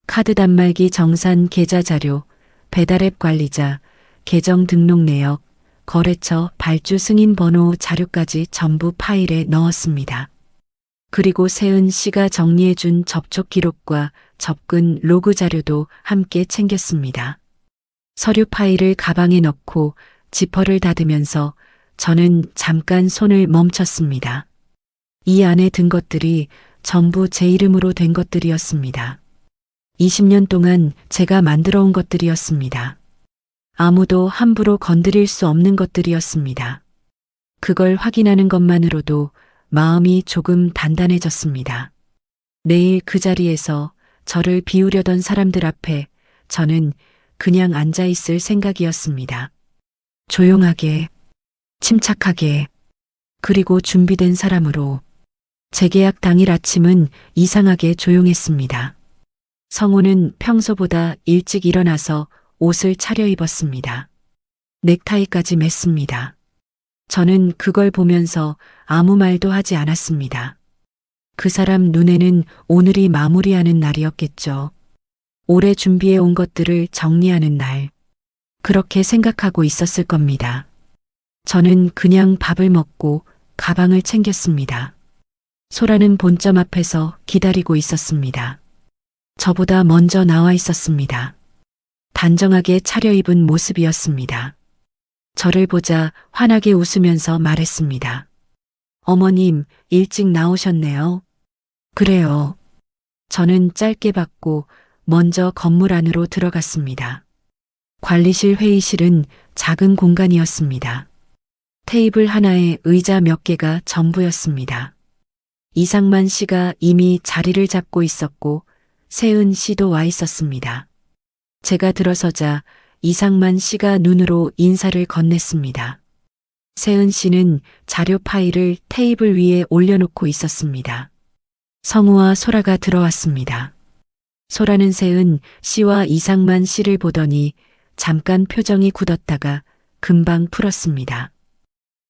카드 단말기 정산 계좌 자료, 배달앱 관리자, 계정 등록 내역, 거래처 발주 승인 번호 자료까지 전부 파일에 넣었습니다. 그리고 세은 씨가 정리해준 접촉 기록과 접근 로그 자료도 함께 챙겼습니다. 서류 파일을 가방에 넣고 지퍼를 닫으면서 저는 잠깐 손을 멈췄습니다. 이 안에 든 것들이 전부 제 이름으로 된 것들이었습니다. 20년 동안 제가 만들어 온 것들이었습니다. 아무도 함부로 건드릴 수 없는 것들이었습니다. 그걸 확인하는 것만으로도 마음이 조금 단단해졌습니다. 내일 그 자리에서 저를 비우려던 사람들 앞에 저는 그냥 앉아 있을 생각이었습니다. 조용하게, 침착하게, 그리고 준비된 사람으로. 재계약 당일 아침은 이상하게 조용했습니다. 성우는 평소보다 일찍 일어나서 옷을 차려입었습니다. 넥타이까지 맸습니다. 저는 그걸 보면서 아무 말도 하지 않았습니다. 그 사람 눈에는 오늘이 마무리하는 날이었겠죠. 오래 준비해 온 것들을 정리하는 날. 그렇게 생각하고 있었을 겁니다. 저는 그냥 밥을 먹고 가방을 챙겼습니다. 소라는 본점 앞에서 기다리고 있었습니다. 저보다 먼저 나와 있었습니다. 단정하게 차려입은 모습이었습니다. 저를 보자 환하게 웃으면서 말했습니다. 어머님, 일찍 나오셨네요. 그래요. 저는 짧게 받고 먼저 건물 안으로 들어갔습니다. 관리실 회의실은 작은 공간이었습니다. 테이블 하나에 의자 몇 개가 전부였습니다. 이상만 씨가 이미 자리를 잡고 있었고 세은 씨도 와 있었습니다. 제가 들어서자 이상만 씨가 눈으로 인사를 건넸습니다. 세은 씨는 자료 파일을 테이블 위에 올려놓고 있었습니다. 성우와 소라가 들어왔습니다. 소라는 세은 씨와 이상만 씨를 보더니 잠깐 표정이 굳었다가 금방 풀었습니다.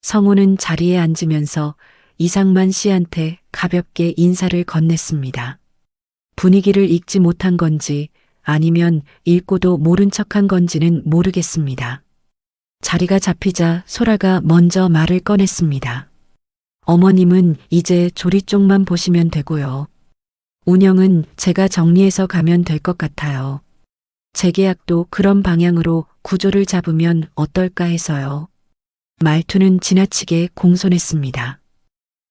성우는 자리에 앉으면서 이상만 씨한테 가볍게 인사를 건넸습니다. 분위기를 읽지 못한 건지 아니면 읽고도 모른 척한 건지는 모르겠습니다. 자리가 잡히자 소라가 먼저 말을 꺼냈습니다. 어머님은 이제 조리 쪽만 보시면 되고요. 운영은 제가 정리해서 가면 될 것 같아요. 재계약도 그런 방향으로 구조를 잡으면 어떨까 해서요. 말투는 지나치게 공손했습니다.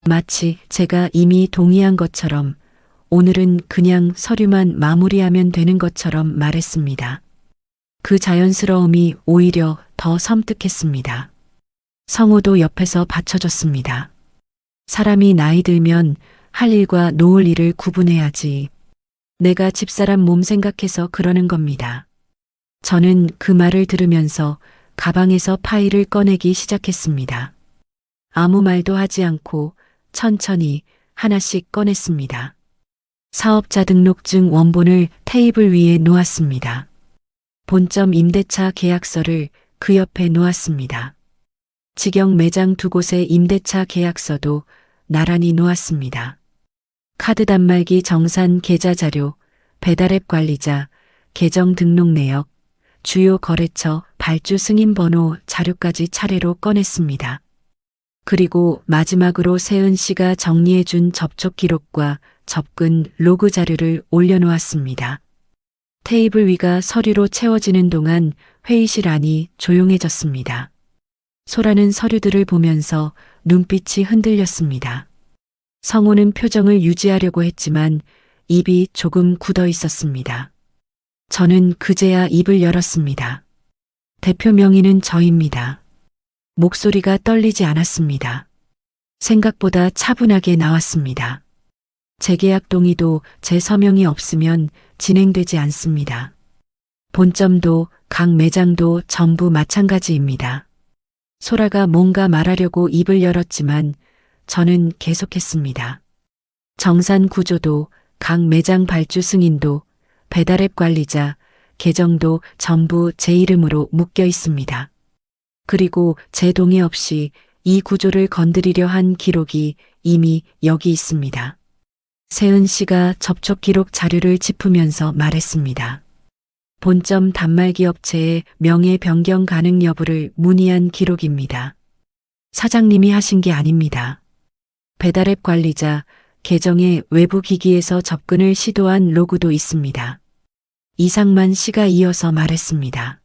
마치 제가 이미 동의한 것처럼 오늘은 그냥 서류만 마무리하면 되는 것처럼 말했습니다. 그 자연스러움이 오히려 더 섬뜩했습니다. 성우도 옆에서 받쳐줬습니다. 사람이 나이 들면 할 일과 놓을 일을 구분해야지. 내가 집사람 몸 생각해서 그러는 겁니다. 저는 그 말을 들으면서 가방에서 파일을 꺼내기 시작했습니다. 아무 말도 하지 않고 천천히 하나씩 꺼냈습니다. 사업자 등록증 원본을 테이블 위에 놓았습니다. 본점 임대차 계약서를 그 옆에 놓았습니다. 직영 매장 두 곳의 임대차 계약서도 나란히 놓았습니다. 카드 단말기 정산 계좌 자료, 배달앱 관리자, 계정 등록 내역, 주요 거래처 발주 승인 번호 자료까지 차례로 꺼냈습니다. 그리고 마지막으로 세은 씨가 정리해준 접촉 기록과 접근 로그 자료를 올려놓았습니다. 테이블 위가 서류로 채워지는 동안 회의실 안이 조용해졌습니다. 소라는 서류들을 보면서 눈빛이 흔들렸습니다. 성우는 표정을 유지하려고 했지만 입이 조금 굳어 있었습니다. 저는 그제야 입을 열었습니다. 대표 명의는 저입니다. 목소리가 떨리지 않았습니다. 생각보다 차분하게 나왔습니다. 재계약 동의도 제 서명이 없으면 진행되지 않습니다. 본점도 각 매장도 전부 마찬가지입니다. 소라가 뭔가 말하려고 입을 열었지만 저는 계속했습니다. 정산 구조도 각 매장 발주 승인도 배달앱 관리자, 계정도 전부 제 이름으로 묶여 있습니다. 그리고 제 동의 없이 이 구조를 건드리려 한 기록이 이미 여기 있습니다. 세은 씨가 접촉 기록 자료를 짚으면서 말했습니다. 본점 단말기 업체의 명예 변경 가능 여부를 문의한 기록입니다. 사장님이 하신 게 아닙니다. 배달앱 관리자, 계정의 외부 기기에서 접근을 시도한 로그도 있습니다. 이상만 씨가 이어서 말했습니다.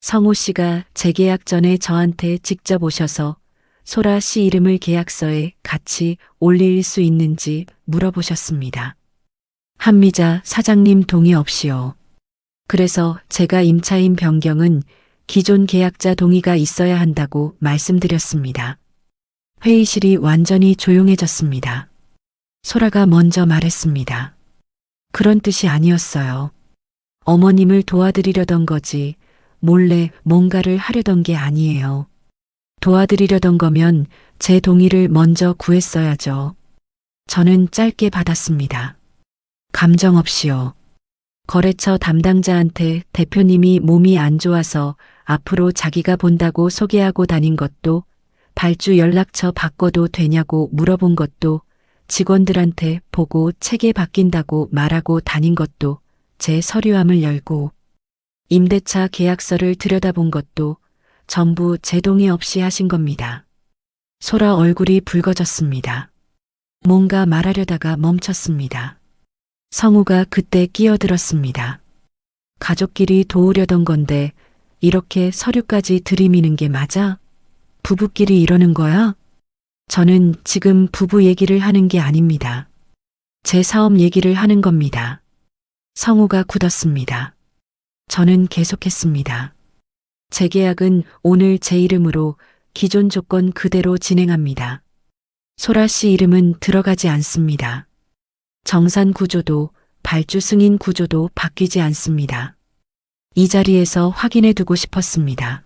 성호 씨가 재계약 전에 저한테 직접 오셔서 소라 씨 이름을 계약서에 같이 올릴 수 있는지 물어보셨습니다. 한미자 사장님 동의 없이요. 그래서 제가 임차인 변경은 기존 계약자 동의가 있어야 한다고 말씀드렸습니다. 회의실이 완전히 조용해졌습니다. 소라가 먼저 말했습니다. 그런 뜻이 아니었어요. 어머님을 도와드리려던 거지 몰래 뭔가를 하려던 게 아니에요. 도와드리려던 거면 제 동의를 먼저 구했어야죠. 저는 짧게 받았습니다. 감정 없이요. 거래처 담당자한테 대표님이 몸이 안 좋아서 앞으로 자기가 본다고 소개하고 다닌 것도, 발주 연락처 바꿔도 되냐고 물어본 것도, 직원들한테 보고 체계 바뀐다고 말하고 다닌 것도, 제 서류함을 열고 임대차 계약서를 들여다본 것도 전부 제 동의 없이 하신 겁니다. 소라 얼굴이 붉어졌습니다. 뭔가 말하려다가 멈췄습니다. 성우가 그때 끼어들었습니다. 가족끼리 도우려던 건데 이렇게 서류까지 들이미는 게 맞아? 부부끼리 이러는 거야? 저는 지금 부부 얘기를 하는 게 아닙니다. 제 사업 얘기를 하는 겁니다. 성우가 굳었습니다. 저는 계속했습니다. 재계약은 오늘 제 이름으로 기존 조건 그대로 진행합니다. 소라 씨 이름은 들어가지 않습니다. 정산 구조도 발주 승인 구조도 바뀌지 않습니다. 이 자리에서 확인해 두고 싶었습니다.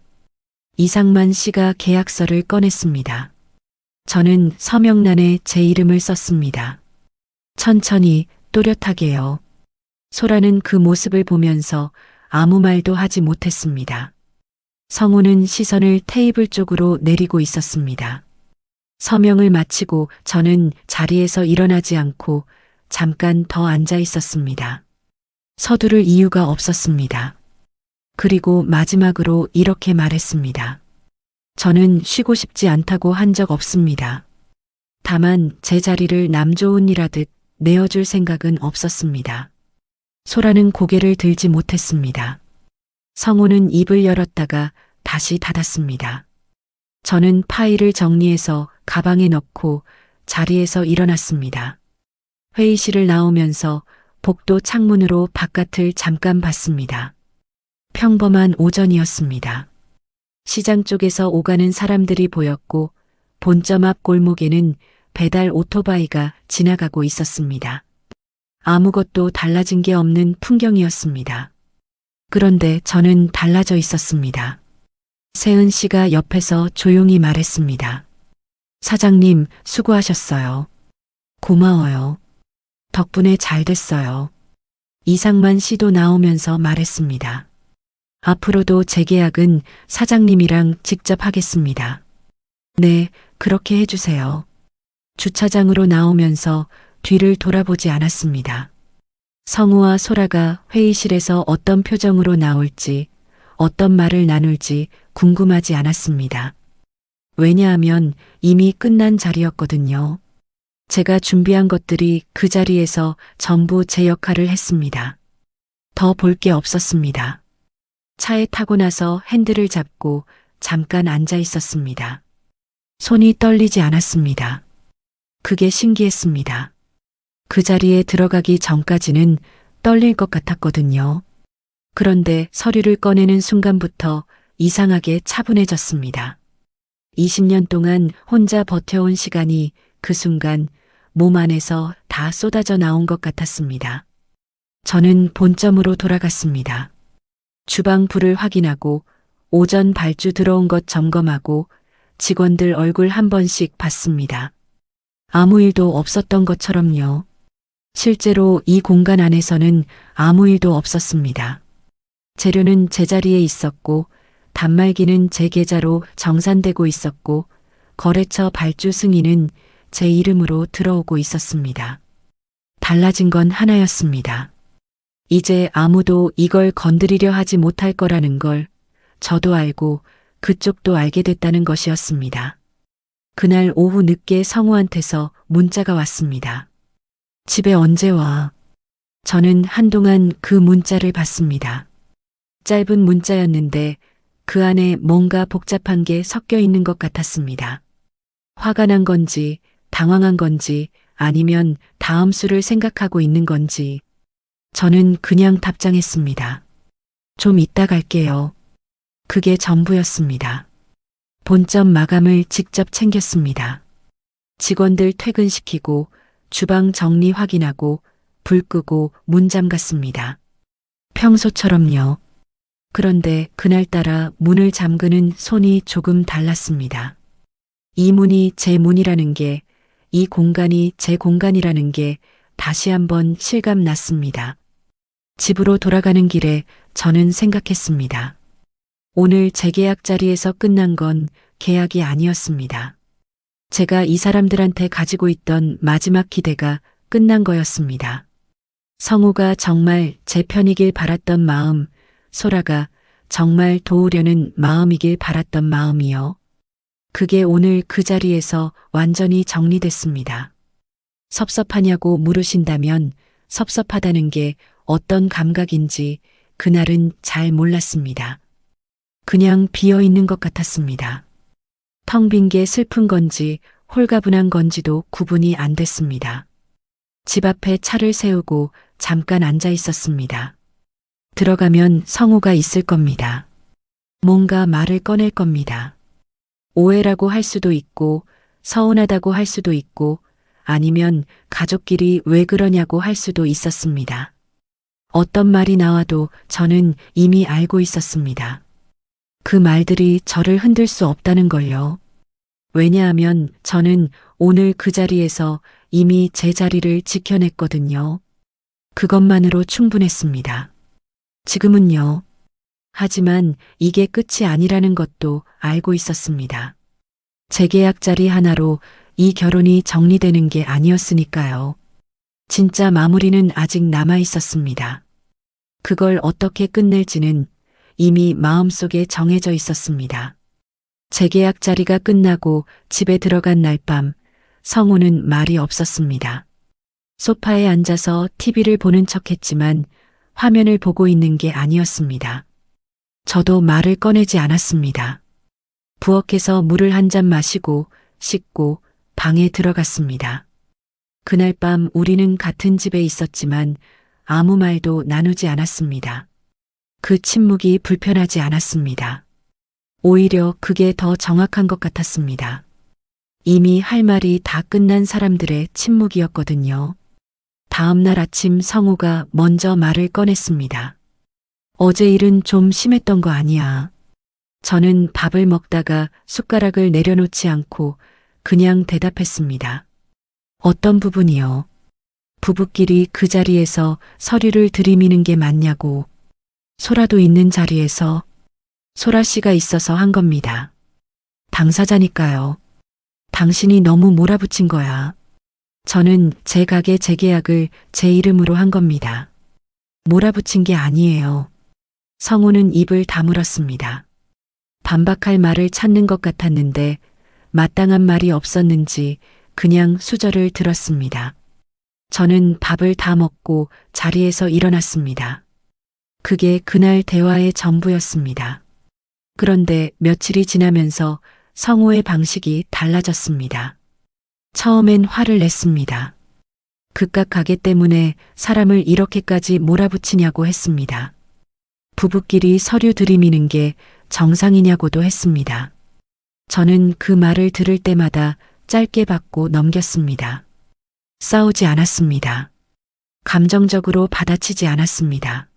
이상만 씨가 계약서를 꺼냈습니다. 저는 서명란에 제 이름을 썼습니다. 천천히 또렷하게요. 소라는 그 모습을 보면서 아무 말도 하지 못했습니다. 성우는 시선을 테이블 쪽으로 내리고 있었습니다. 서명을 마치고 저는 자리에서 일어나지 않고 잠깐 더 앉아 있었습니다. 서두를 이유가 없었습니다. 그리고 마지막으로 이렇게 말했습니다. 저는 쉬고 싶지 않다고 한 적 없습니다. 다만 제 자리를 남 좋은 일 하듯 내어줄 생각은 없었습니다. 소라는 고개를 들지 못했습니다. 성우는 입을 열었다가 다시 닫았습니다. 저는 파일을 정리해서 가방에 넣고 자리에서 일어났습니다. 회의실을 나오면서 복도 창문으로 바깥을 잠깐 봤습니다. 평범한 오전이었습니다. 시장 쪽에서 오가는 사람들이 보였고 본점 앞 골목에는 배달 오토바이가 지나가고 있었습니다. 아무것도 달라진 게 없는 풍경이었습니다. 그런데 저는 달라져 있었습니다. 세은 씨가 옆에서 조용히 말했습니다. 사장님, 수고하셨어요. 고마워요. 덕분에 잘 됐어요. 이상만 씨도 나오면서 말했습니다. 앞으로도 재계약은 사장님이랑 직접 하겠습니다. 네, 그렇게 해주세요. 주차장으로 나오면서 뒤를 돌아보지 않았습니다. 성우와 소라가 회의실에서 어떤 표정으로 나올지, 어떤 말을 나눌지 궁금하지 않았습니다. 왜냐하면 이미 끝난 자리였거든요. 제가 준비한 것들이 그 자리에서 전부 제 역할을 했습니다. 더 볼 게 없었습니다. 차에 타고 나서 핸들을 잡고 잠깐 앉아 있었습니다. 손이 떨리지 않았습니다. 그게 신기했습니다. 그 자리에 들어가기 전까지는 떨릴 것 같았거든요. 그런데 서류를 꺼내는 순간부터 이상하게 차분해졌습니다. 20년 동안 혼자 버텨온 시간이 그 순간 몸 안에서 다 쏟아져 나온 것 같았습니다. 저는 본점으로 돌아갔습니다. 주방 불을 확인하고 오전 발주 들어온 것 점검하고 직원들 얼굴 한 번씩 봤습니다. 아무 일도 없었던 것처럼요. 실제로 이 공간 안에서는 아무 일도 없었습니다. 재료는 제자리에 있었고 단말기는 제 계좌로 정산되고 있었고 거래처 발주 승인은 제 이름으로 들어오고 있었습니다. 달라진 건 하나였습니다. 이제 아무도 이걸 건드리려 하지 못할 거라는 걸 저도 알고 그쪽도 알게 됐다는 것이었습니다. 그날 오후 늦게 성우한테서 문자가 왔습니다. 집에 언제 와? 저는 한동안 그 문자를 봤습니다. 짧은 문자였는데 그 안에 뭔가 복잡한 게 섞여 있는 것 같았습니다. 화가 난 건지, 당황한 건지, 아니면 다음 수를 생각하고 있는 건지. 저는 그냥 답장했습니다. 좀 이따 갈게요. 그게 전부였습니다. 본점 마감을 직접 챙겼습니다. 직원들 퇴근시키고 주방 정리 확인하고 불 끄고 문 잠갔습니다. 평소처럼요. 그런데 그날따라 문을 잠그는 손이 조금 달랐습니다. 이 문이 제 문이라는 게, 이 공간이 제 공간이라는 게 다시 한번 실감 났습니다. 집으로 돌아가는 길에 저는 생각했습니다. 오늘 재계약 자리에서 끝난 건 계약이 아니었습니다. 제가 이 사람들한테 가지고 있던 마지막 기대가 끝난 거였습니다. 성우가 정말 제 편이길 바랐던 마음, 소라가 정말 도우려는 마음이길 바랐던 마음이요. 그게 오늘 그 자리에서 완전히 정리됐습니다. 섭섭하냐고 물으신다면 섭섭하다는 게 어떤 감각인지 그날은 잘 몰랐습니다. 그냥 비어 있는 것 같았습니다. 텅 빈 게 슬픈 건지 홀가분한 건지도 구분이 안 됐습니다. 집 앞에 차를 세우고 잠깐 앉아 있었습니다. 들어가면 성우가 있을 겁니다. 뭔가 말을 꺼낼 겁니다. 오해라고 할 수도 있고 서운하다고 할 수도 있고 아니면 가족끼리 왜 그러냐고 할 수도 있었습니다. 어떤 말이 나와도 저는 이미 알고 있었습니다. 그 말들이 저를 흔들 수 없다는 걸요. 왜냐하면 저는 오늘 그 자리에서 이미 제 자리를 지켜냈거든요. 그것만으로 충분했습니다. 지금은요. 하지만 이게 끝이 아니라는 것도 알고 있었습니다. 재계약 자리 하나로 이 결혼이 정리되는 게 아니었으니까요. 진짜 마무리는 아직 남아 있었습니다. 그걸 어떻게 끝낼지는 이미 마음속에 정해져 있었습니다. 재계약 자리가 끝나고 집에 들어간 날 밤, 성우는 말이 없었습니다. 소파에 앉아서 TV를 보는 척했지만 화면을 보고 있는 게 아니었습니다. 저도 말을 꺼내지 않았습니다. 부엌에서 물을 한 잔 마시고 씻고 방에 들어갔습니다. 그날 밤 우리는 같은 집에 있었지만 아무 말도 나누지 않았습니다. 그 침묵이 불편하지 않았습니다. 오히려 그게 더 정확한 것 같았습니다. 이미 할 말이 다 끝난 사람들의 침묵이었거든요. 다음 날 아침 성우가 먼저 말을 꺼냈습니다. 어제 일은 좀 심했던 거 아니야. 저는 밥을 먹다가 숟가락을 내려놓지 않고 그냥 대답했습니다. 어떤 부분이요? 부부끼리 그 자리에서 서류를 들이미는 게 맞냐고. 소라도 있는 자리에서 소라 씨가 있어서 한 겁니다. 당사자니까요. 당신이 너무 몰아붙인 거야. 저는 제 가게 재계약을 제 이름으로 한 겁니다. 몰아붙인 게 아니에요. 성우는 입을 다물었습니다. 반박할 말을 찾는 것 같았는데 마땅한 말이 없었는지 그냥 수저를 들었습니다. 저는 밥을 다 먹고 자리에서 일어났습니다. 그게 그날 대화의 전부였습니다. 그런데 며칠이 지나면서 성우의 방식이 달라졌습니다. 처음엔 화를 냈습니다. 그깟 가게 때문에 사람을 이렇게까지 몰아붙이냐고 했습니다. 부부끼리 서류 들이미는 게 정상이냐고도 했습니다. 저는 그 말을 들을 때마다 짧게 받고 넘겼습니다. 싸우지 않았습니다. 감정적으로 받아치지 않았습니다.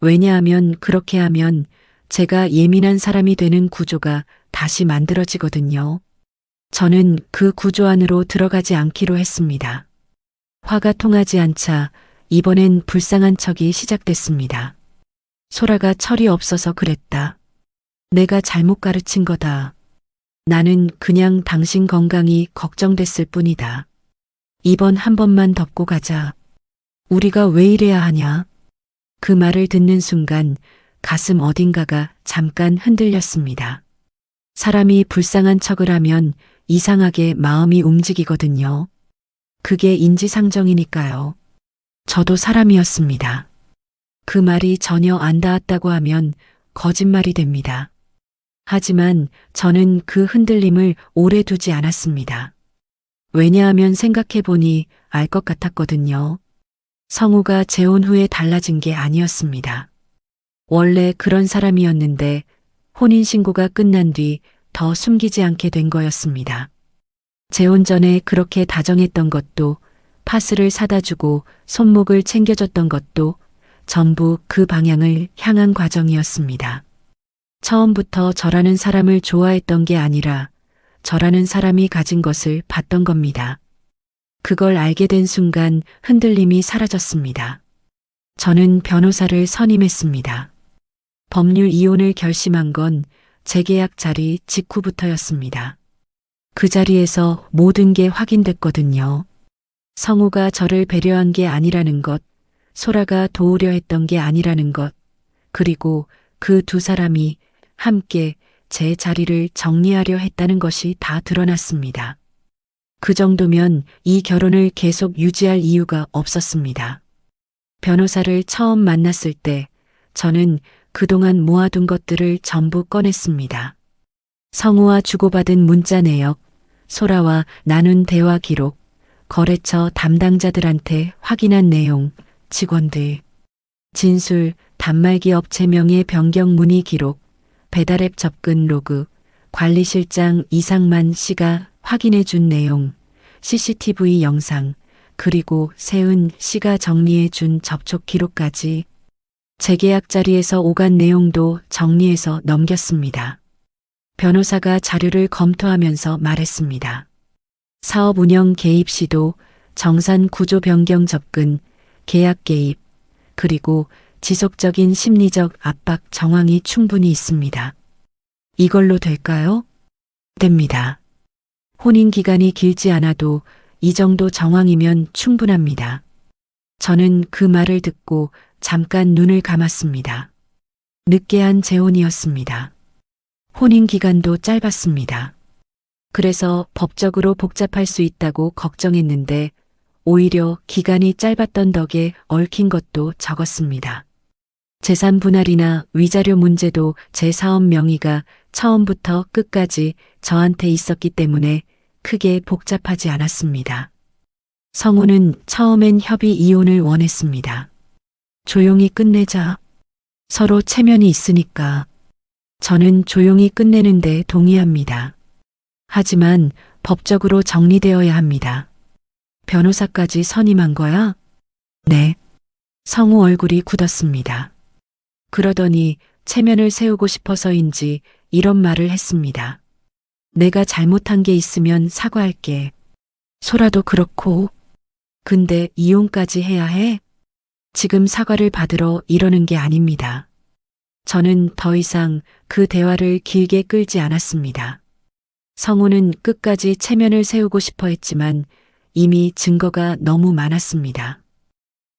왜냐하면 그렇게 하면 제가 예민한 사람이 되는 구조가 다시 만들어지거든요. 저는 그 구조 안으로 들어가지 않기로 했습니다. 화가 통하지 않자 이번엔 불쌍한 척이 시작됐습니다. 소라가 철이 없어서 그랬다. 내가 잘못 가르친 거다. 나는 그냥 당신 건강이 걱정됐을 뿐이다. 이번 한 번만 덮고 가자. 우리가 왜 이래야 하냐? 그 말을 듣는 순간 가슴 어딘가가 잠깐 흔들렸습니다. 사람이 불쌍한 척을 하면 이상하게 마음이 움직이거든요. 그게 인지상정이니까요. 저도 사람이었습니다. 그 말이 전혀 안 닿았다고 하면 거짓말이 됩니다. 하지만 저는 그 흔들림을 오래 두지 않았습니다. 왜냐하면 생각해보니 알 것 같았거든요. 성우가 재혼 후에 달라진 게 아니었습니다. 원래 그런 사람이었는데 혼인신고가 끝난 뒤 더 숨기지 않게 된 거였습니다. 재혼 전에 그렇게 다정했던 것도, 파스를 사다 주고 손목을 챙겨줬던 것도 전부 그 방향을 향한 과정이었습니다. 처음부터 저라는 사람을 좋아했던 게 아니라 저라는 사람이 가진 것을 봤던 겁니다. 그걸 알게 된 순간 흔들림이 사라졌습니다. 저는 변호사를 선임했습니다. 법률 이혼을 결심한 건 재계약 자리 직후부터였습니다. 그 자리에서 모든 게 확인됐거든요. 성우가 저를 배려한 게 아니라는 것, 소라가 도우려 했던 게 아니라는 것, 그리고 그 두 사람이 함께 제 자리를 정리하려 했다는 것이 다 드러났습니다. 그 정도면 이 결혼을 계속 유지할 이유가 없었습니다. 변호사를 처음 만났을 때 저는 그동안 모아둔 것들을 전부 꺼냈습니다. 성우와 주고받은 문자 내역, 소라와 나눈 대화 기록, 거래처 담당자들한테 확인한 내용, 직원들, 진술, 단말기 업체 명의 변경 문의 기록, 배달앱 접근 로그, 관리실장 이상만 씨가 확인해 준 내용, CCTV 영상, 그리고 세은 씨가 정리해 준 접촉 기록까지 재계약 자리에서 오간 내용도 정리해서 넘겼습니다. 변호사가 자료를 검토하면서 말했습니다. 사업 운영 개입 시도, 정산 구조 변경 접근, 계약 개입, 그리고 지속적인 심리적 압박 정황이 충분히 있습니다. 이걸로 될까요? 됩니다. 혼인 기간이 길지 않아도 이 정도 정황이면 충분합니다. 저는 그 말을 듣고 잠깐 눈을 감았습니다. 늦게한 재혼이었습니다. 혼인 기간도 짧았습니다. 그래서 법적으로 복잡할 수 있다고 걱정했는데 오히려 기간이 짧았던 덕에 얽힌 것도 적었습니다. 재산 분할이나 위자료 문제도 제 사업 명의가 처음부터 끝까지 저한테 있었기 때문에 크게 복잡하지 않았습니다. 성우는 처음엔 협의 이혼을 원했습니다. 조용히 끝내자. 서로 체면이 있으니까. 저는 조용히 끝내는데 동의합니다. 하지만 법적으로 정리되어야 합니다. 변호사까지 선임한 거야? 네. 성우 얼굴이 굳었습니다. 그러더니 체면을 세우고 싶어서인지 이런 말을 했습니다. 내가 잘못한 게 있으면 사과할게. 소라도 그렇고. 근데 이혼까지 해야 해? 지금 사과를 받으러 이러는 게 아닙니다. 저는 더 이상 그 대화를 길게 끌지 않았습니다. 성우는 끝까지 체면을 세우고 싶어 했지만 이미 증거가 너무 많았습니다.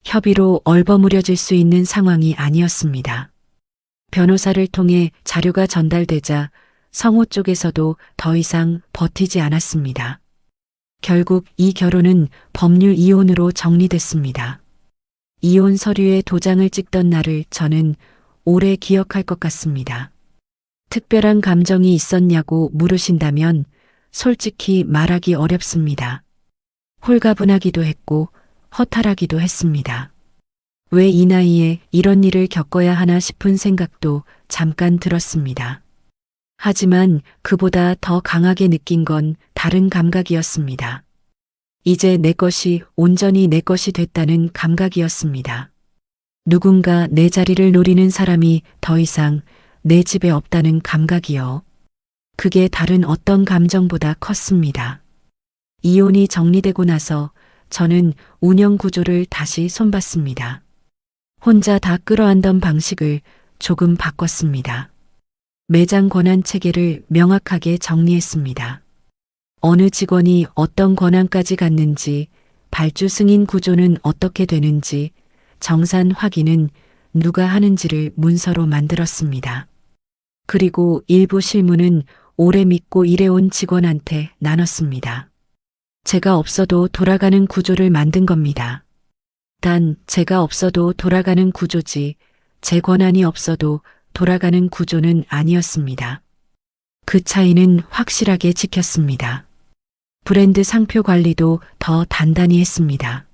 협의로 얼버무려질 수 있는 상황이 아니었습니다. 변호사를 통해 자료가 전달되자 성우 쪽에서도 더 이상 버티지 않았습니다. 결국 이 결혼은 법률 이혼으로 정리됐습니다. 이혼 서류에 도장을 찍던 날을 저는 오래 기억할 것 같습니다. 특별한 감정이 있었냐고 물으신다면 솔직히 말하기 어렵습니다. 홀가분하기도 했고 허탈하기도 했습니다. 왜 이 나이에 이런 일을 겪어야 하나 싶은 생각도 잠깐 들었습니다. 하지만 그보다 더 강하게 느낀 건 다른 감각이었습니다. 이제 내 것이 온전히 내 것이 됐다는 감각이었습니다. 누군가 내 자리를 노리는 사람이 더 이상 내 집에 없다는 감각이요. 그게 다른 어떤 감정보다 컸습니다. 이혼이 정리되고 나서 저는 운영 구조를 다시 손봤습니다. 혼자 다 끌어안던 방식을 조금 바꿨습니다. 매장 권한 체계를 명확하게 정리했습니다. 어느 직원이 어떤 권한까지 갖는지, 발주 승인 구조는 어떻게 되는지, 정산 확인은 누가 하는지를 문서로 만들었습니다. 그리고 일부 실무는 오래 믿고 일해온 직원한테 나눴습니다. 제가 없어도 돌아가는 구조를 만든 겁니다. 단 제가 없어도 돌아가는 구조지 제 권한이 없어도 돌아가는 구조는 아니었습니다. 그 차이는 확실하게 지켰습니다. 브랜드 상표 관리도 더 단단히 했습니다.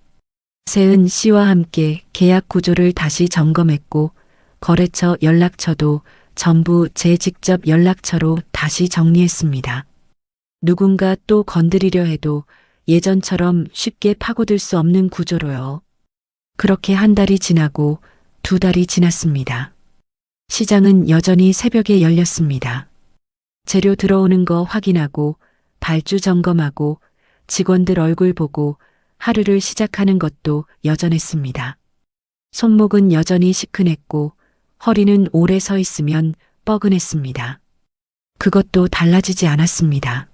세은 씨와 함께 계약 구조를 다시 점검했고 거래처 연락처도 전부 제 직접 연락처로 다시 정리했습니다. 누군가 또 건드리려 해도 예전처럼 쉽게 파고들 수 없는 구조로요. 그렇게 한 달이 지나고 두 달이 지났습니다. 시장은 여전히 새벽에 열렸습니다. 재료 들어오는 거 확인하고 발주 점검하고 직원들 얼굴 보고 하루를 시작하는 것도 여전했습니다. 손목은 여전히 시큰했고 허리는 오래 서 있으면 뻐근했습니다. 그것도 달라지지 않았습니다.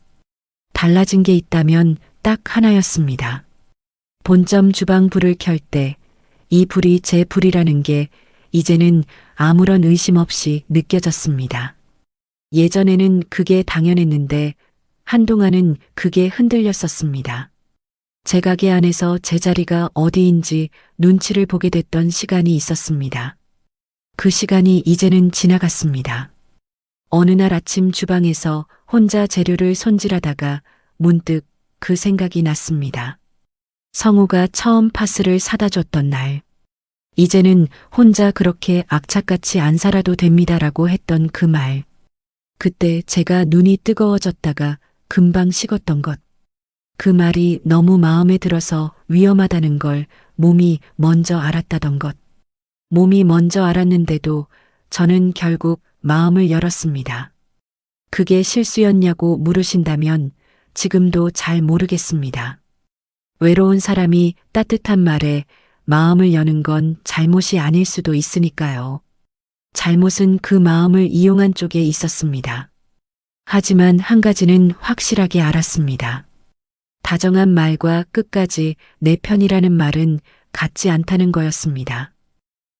달라진 게 있다면 딱 하나였습니다. 본점 주방 불을 켤 때 이 불이 제 불이라는 게 이제는 아무런 의심 없이 느껴졌습니다. 예전에는 그게 당연했는데 한동안은 그게 흔들렸었습니다. 제 가게 안에서 제 자리가 어디인지 눈치를 보게 됐던 시간이 있었습니다. 그 시간이 이제는 지나갔습니다. 어느 날 아침 주방에서 혼자 재료를 손질하다가 문득 그 생각이 났습니다. 성우가 처음 파스를 사다 줬던 날. 이제는 혼자 그렇게 악착같이 안 살아도 됩니다라고 했던 그 말. 그때 제가 눈이 뜨거워졌다가 금방 식었던 것. 그 말이 너무 마음에 들어서 위험하다는 걸 몸이 먼저 알았다던 것. 몸이 먼저 알았는데도 저는 결국 마음을 열었습니다. 그게 실수였냐고 물으신다면 지금도 잘 모르겠습니다. 외로운 사람이 따뜻한 말에 마음을 여는 건 잘못이 아닐 수도 있으니까요. 잘못은 그 마음을 이용한 쪽에 있었습니다. 하지만 한 가지는 확실하게 알았습니다. 다정한 말과 끝까지 내 편이라는 말은 같지 않다는 거였습니다.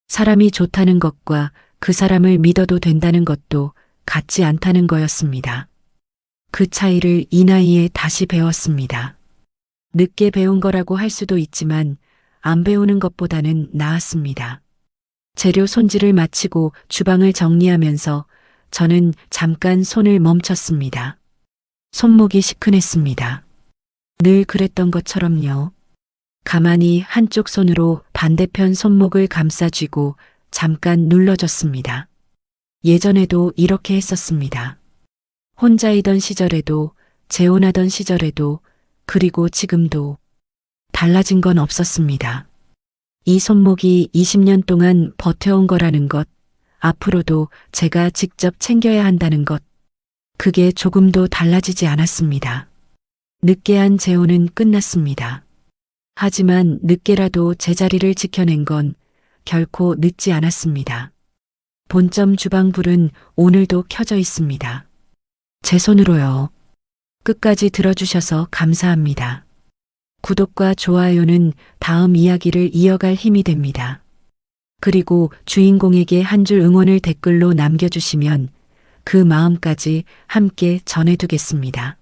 사람이 좋다는 것과 그 사람을 믿어도 된다는 것도 같지 않다는 거였습니다. 그 차이를 이 나이에 다시 배웠습니다. 늦게 배운 거라고 할 수도 있지만 안 배우는 것보다는 나았습니다. 재료 손질을 마치고 주방을 정리하면서 저는 잠깐 손을 멈췄습니다. 손목이 시큰했습니다. 늘 그랬던 것처럼요. 가만히 한쪽 손으로 반대편 손목을 감싸쥐고 잠깐 눌러줬습니다. 예전에도 이렇게 했었습니다. 혼자이던 시절에도, 재혼하던 시절에도, 그리고 지금도 달라진 건 없었습니다. 이 손목이 20년 동안 버텨온 거라는 것, 앞으로도 제가 직접 챙겨야 한다는 것, 그게 조금도 달라지지 않았습니다. 늦게한 재혼은 끝났습니다. 하지만 늦게라도 제자리를 지켜낸 건 결코 늦지 않았습니다. 본점 주방 불은 오늘도 켜져 있습니다. 제 손으로요. 끝까지 들어주셔서 감사합니다. 구독과 좋아요는 다음 이야기를 이어갈 힘이 됩니다. 그리고 주인공에게 한 줄 응원을 댓글로 남겨주시면 그 마음까지 함께 전해두겠습니다.